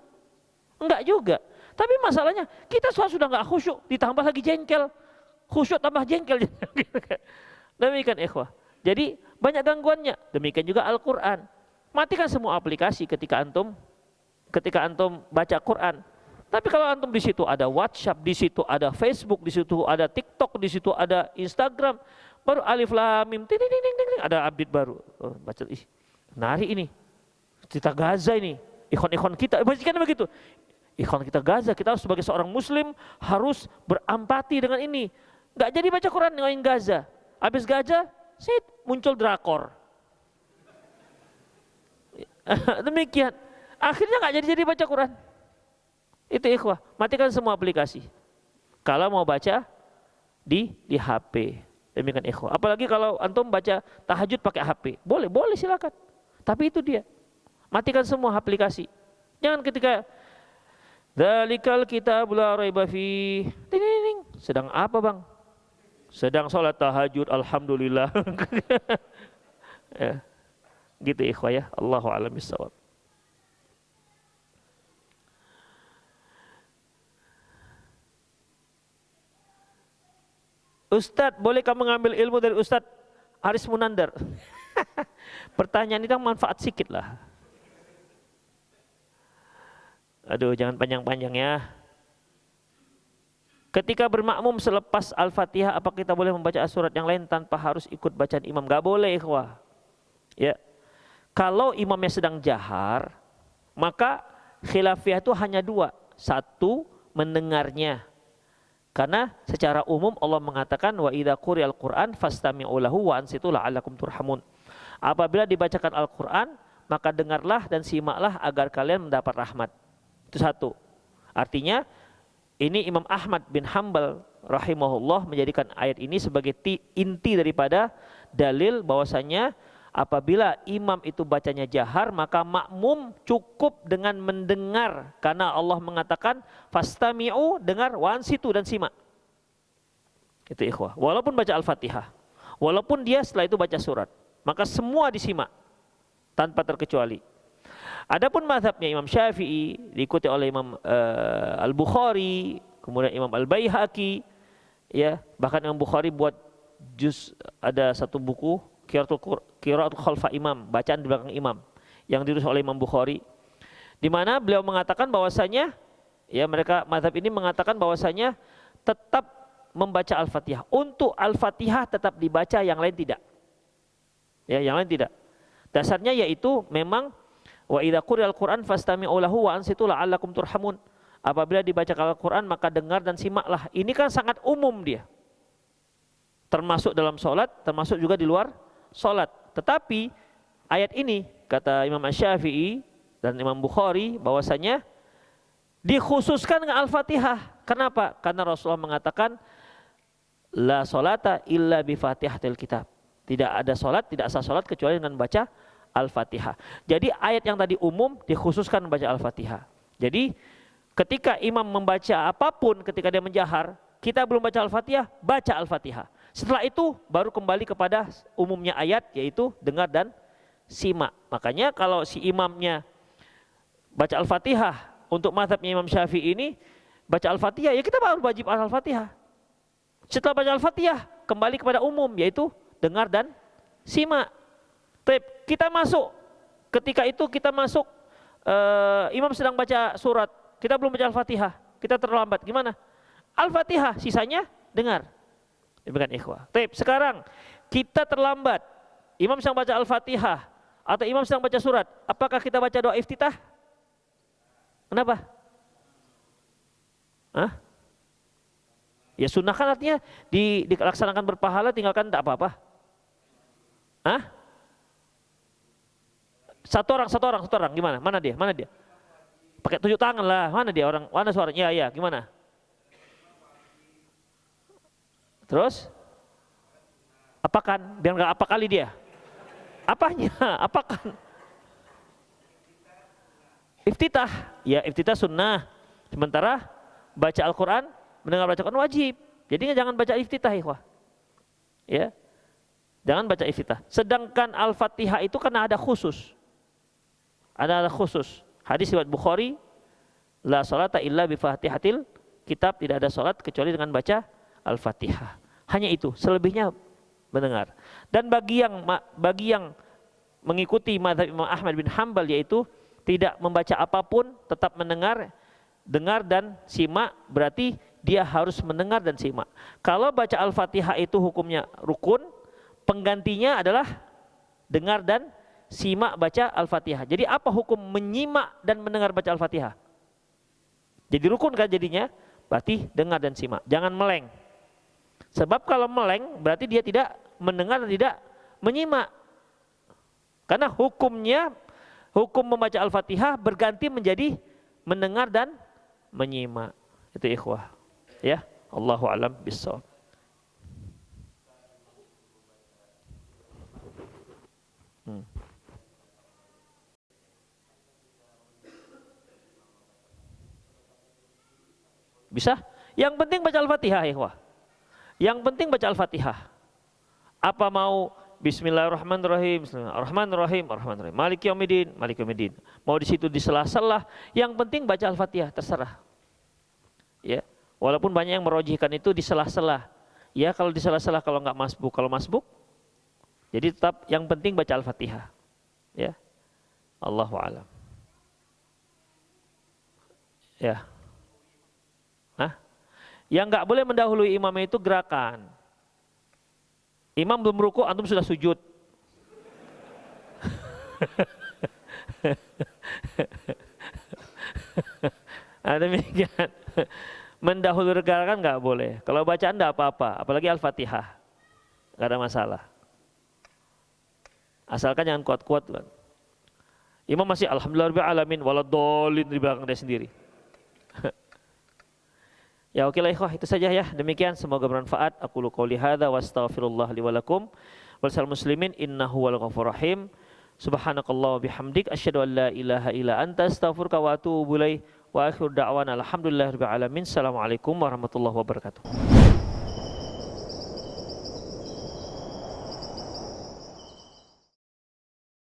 Enggak juga. Tapi masalahnya kita sholat sudah enggak khusyuk, ditambah lagi jengkel. Khusyuk tambah jengkel. Demikian ikhwah. Jadi banyak gangguannya. Demikian juga Al-Quran. Matikan semua aplikasi ketika antum baca Quran. Tapi kalau antum di situ ada WhatsApp, di situ ada Facebook, di situ ada TikTok, di situ ada Instagram, baru alif lam mim, ting, ada update baru. Oh, baca nari ini. Cerita Gaza ini. Ikhwan-ikhwan kita, kan begitu. Ikhwan kita Gaza, kita harus sebagai seorang muslim harus berempati dengan ini. Enggak jadi baca Quran dengan Gaza. Habis Gaza, muncul drakor. Demikian. Akhirnya enggak jadi baca Quran. Itu ikhwah, matikan semua aplikasi. Kalau mau baca di HP. Demikian ikhwah. Apalagi kalau antum baca tahajud pakai HP. Boleh silakan. Tapi itu dia. Matikan semua aplikasi. Jangan ketika dzalikal kitabul la raiba fi. Sedang apa, Bang? Sedang sholat tahajud, alhamdulillah. Ya. Gitu ikhwah ya. Allahu a'lam bissawab. Ustadz, bolehkah mengambil ilmu dari Ustadz Aris Munandar? Pertanyaan itu manfaat sikit lah. Aduh, jangan panjang-panjang ya. Ketika bermakmum selepas Al-Fatihah, apa kita boleh membaca surat yang lain tanpa harus ikut bacaan imam? Gak boleh, ikhwah. Ya. Kalau imamnya sedang jahar, maka khilafiyah itu hanya dua. Satu, mendengarnya. Karena secara umum Allah mengatakan wa idza quri'al Qur'an fastami'u lahu wa ansitu la'allakum turhamun. Apabila dibacakan Al-Qur'an, maka dengarlah dan simaklah agar kalian mendapat rahmat. Itu satu. Artinya ini Imam Ahmad bin Hanbal rahimahullah menjadikan ayat ini sebagai inti daripada dalil bahwasanya apabila imam itu bacanya jahar, maka makmum cukup dengan mendengar, karena Allah mengatakan fastami'u, dengar, wansitu, dan simak. Itu ikhwah. Walaupun baca Al-Fatihah, walaupun dia setelah itu baca surat, maka semua disimak tanpa terkecuali. Adapun mazhabnya Imam Syafi'i diikuti oleh Imam Al-Bukhari, kemudian Imam Al-Baihaqi, ya, bahkan Imam Bukhari buat ada satu buku Qiraatul Khalfa Imam, bacaan di belakang imam, yang ditulis oleh Imam Bukhari, di mana beliau mengatakan bahwasanya, ya, mereka mazhab ini mengatakan bahwasanya tetap membaca Al-Fatihah. Untuk Al-Fatihah tetap dibaca, yang lain tidak. Ya, yang lain tidak. Dasarnya yaitu memang wa idza quri'al Qur'an fastami'u lahu wa ansitu la'allakum turhamun. Apabila dibaca Al-Qur'an maka dengar dan simaklah. Ini kan sangat umum dia. Termasuk dalam sholat, termasuk juga di luar sholat. Tetapi ayat ini kata Imam Asy-Syafi'i dan Imam Bukhari bahwasanya dikhususkan dengan Al-Fatihah. Kenapa? Karena Rasulullah mengatakan la sholata illa bi Fatihatil kitab. Tidak ada sholat, tidak sah sholat kecuali dengan baca Al-Fatihah. Jadi ayat yang tadi umum dikhususkan baca Al-Fatihah. Jadi ketika imam membaca apapun ketika dia menjahar, kita belum baca Al-Fatihah, baca Al-Fatihah. Setelah itu baru kembali kepada umumnya ayat, yaitu dengar dan simak. Makanya kalau si imamnya baca Al-Fatihah, untuk mazhabnya Imam Syafi'i ini baca Al-Fatihah, ya kita baru wajib Al-Fatihah. Setelah baca Al-Fatihah, kembali kepada umum, yaitu dengar dan simak. Kita masuk, ketika itu kita masuk, imam sedang baca surat, kita belum baca Al-Fatihah, kita terlambat, gimana? Al-Fatihah, sisanya dengar. Demikian ikhwah. Sekarang kita terlambat, imam sedang baca Al-Fatihah atau imam sedang baca surat, apakah kita baca doa iftitah? Kenapa? Hah? Ya sunnah kan artinya dilaksanakan berpahala, tinggalkan tak apa-apa. Hah? Satu orang, gimana? Mana dia? Pakai tunjuk tangan lah, mana dia orang? Mana suaranya? Ya, gimana? Terus? Apakan? Biar nggak apa kali dia? Apanya? Apakan? Iftitah, ya iftitah sunnah. Sementara baca Al-Quran, mendengar baca Al-Quran wajib. Jadi jangan baca iftitah, ikhwah. Ya, jangan baca iftitah. Sedangkan Al-Fatihah itu karena ada khusus. Ada khusus. Hadis riwayat Bukhari, la salata illa bi Fatihatil kitab, tidak ada salat kecuali dengan baca Al-Fatihah. Hanya itu, selebihnya mendengar. Dan bagi yang mengikuti mazhab Imam Ahmad bin Hanbal, yaitu tidak membaca apapun, tetap mendengar, dengar dan simak, berarti dia harus mendengar dan simak. Kalau baca Al-Fatihah itu hukumnya rukun, penggantinya adalah dengar dan simak baca Al-Fatihah. Jadi apa hukum menyimak dan mendengar baca Al-Fatihah? Jadi rukun kan jadinya? Berarti dengar dan simak. Jangan meleng. Sebab kalau meleng berarti dia tidak mendengar dan tidak menyimak. Karena hukum membaca Al-Fatihah berganti menjadi mendengar dan menyimak. Itu ikhwah. Ya, Allahu a'lam bissawab. Bisa? Yang penting baca Al-Fatihah, ikhwah. Yang penting baca Al-Fatihah. Apa mau Bismillahirrahmanirrahim, Bismillahirrahmanirrahim, Ar-Rahmanirrahim, Maliki Yaumiddin, Maliki Yaumiddin. Mau di situ di sela-sela, yang penting baca Al-Fatihah, terserah. Ya, walaupun banyak yang merojihkan itu di sela-sela. Ya, kalau di sela-sela, kalau nggak masbuk, kalau masbuk, jadi tetap yang penting baca Al-Fatihah. Ya, Allahu a'lam. Ya. Yang nggak boleh mendahului imam itu gerakan. Imam belum ruku, antum sudah sujud. Nah, demikian. Mendahului gerakan nggak boleh. Kalau bacaan nggak apa-apa, apalagi Al-Fatihah, nggak ada masalah. Asalkan jangan kuat-kuat. Imam masih alhamdulillahirabbil alamin waladhdallin di belakang dia sendiri. Ya oke lah ikhwah, itu saja ya. Demikian, semoga bermanfaat. Aqulu qouli hadza wa astaghfirullah li wa lakum wal sal muslimin innahu wal ghafurur rahim. Subhanakallah wa bihamdik asyhadu an la ilaha illa anta astaghfiruka wa atubu ilaik. Wa akhiru da'wana alhamdulillahirabbil alamin. Assalamualaikum warahmatullahi wabarakatuh.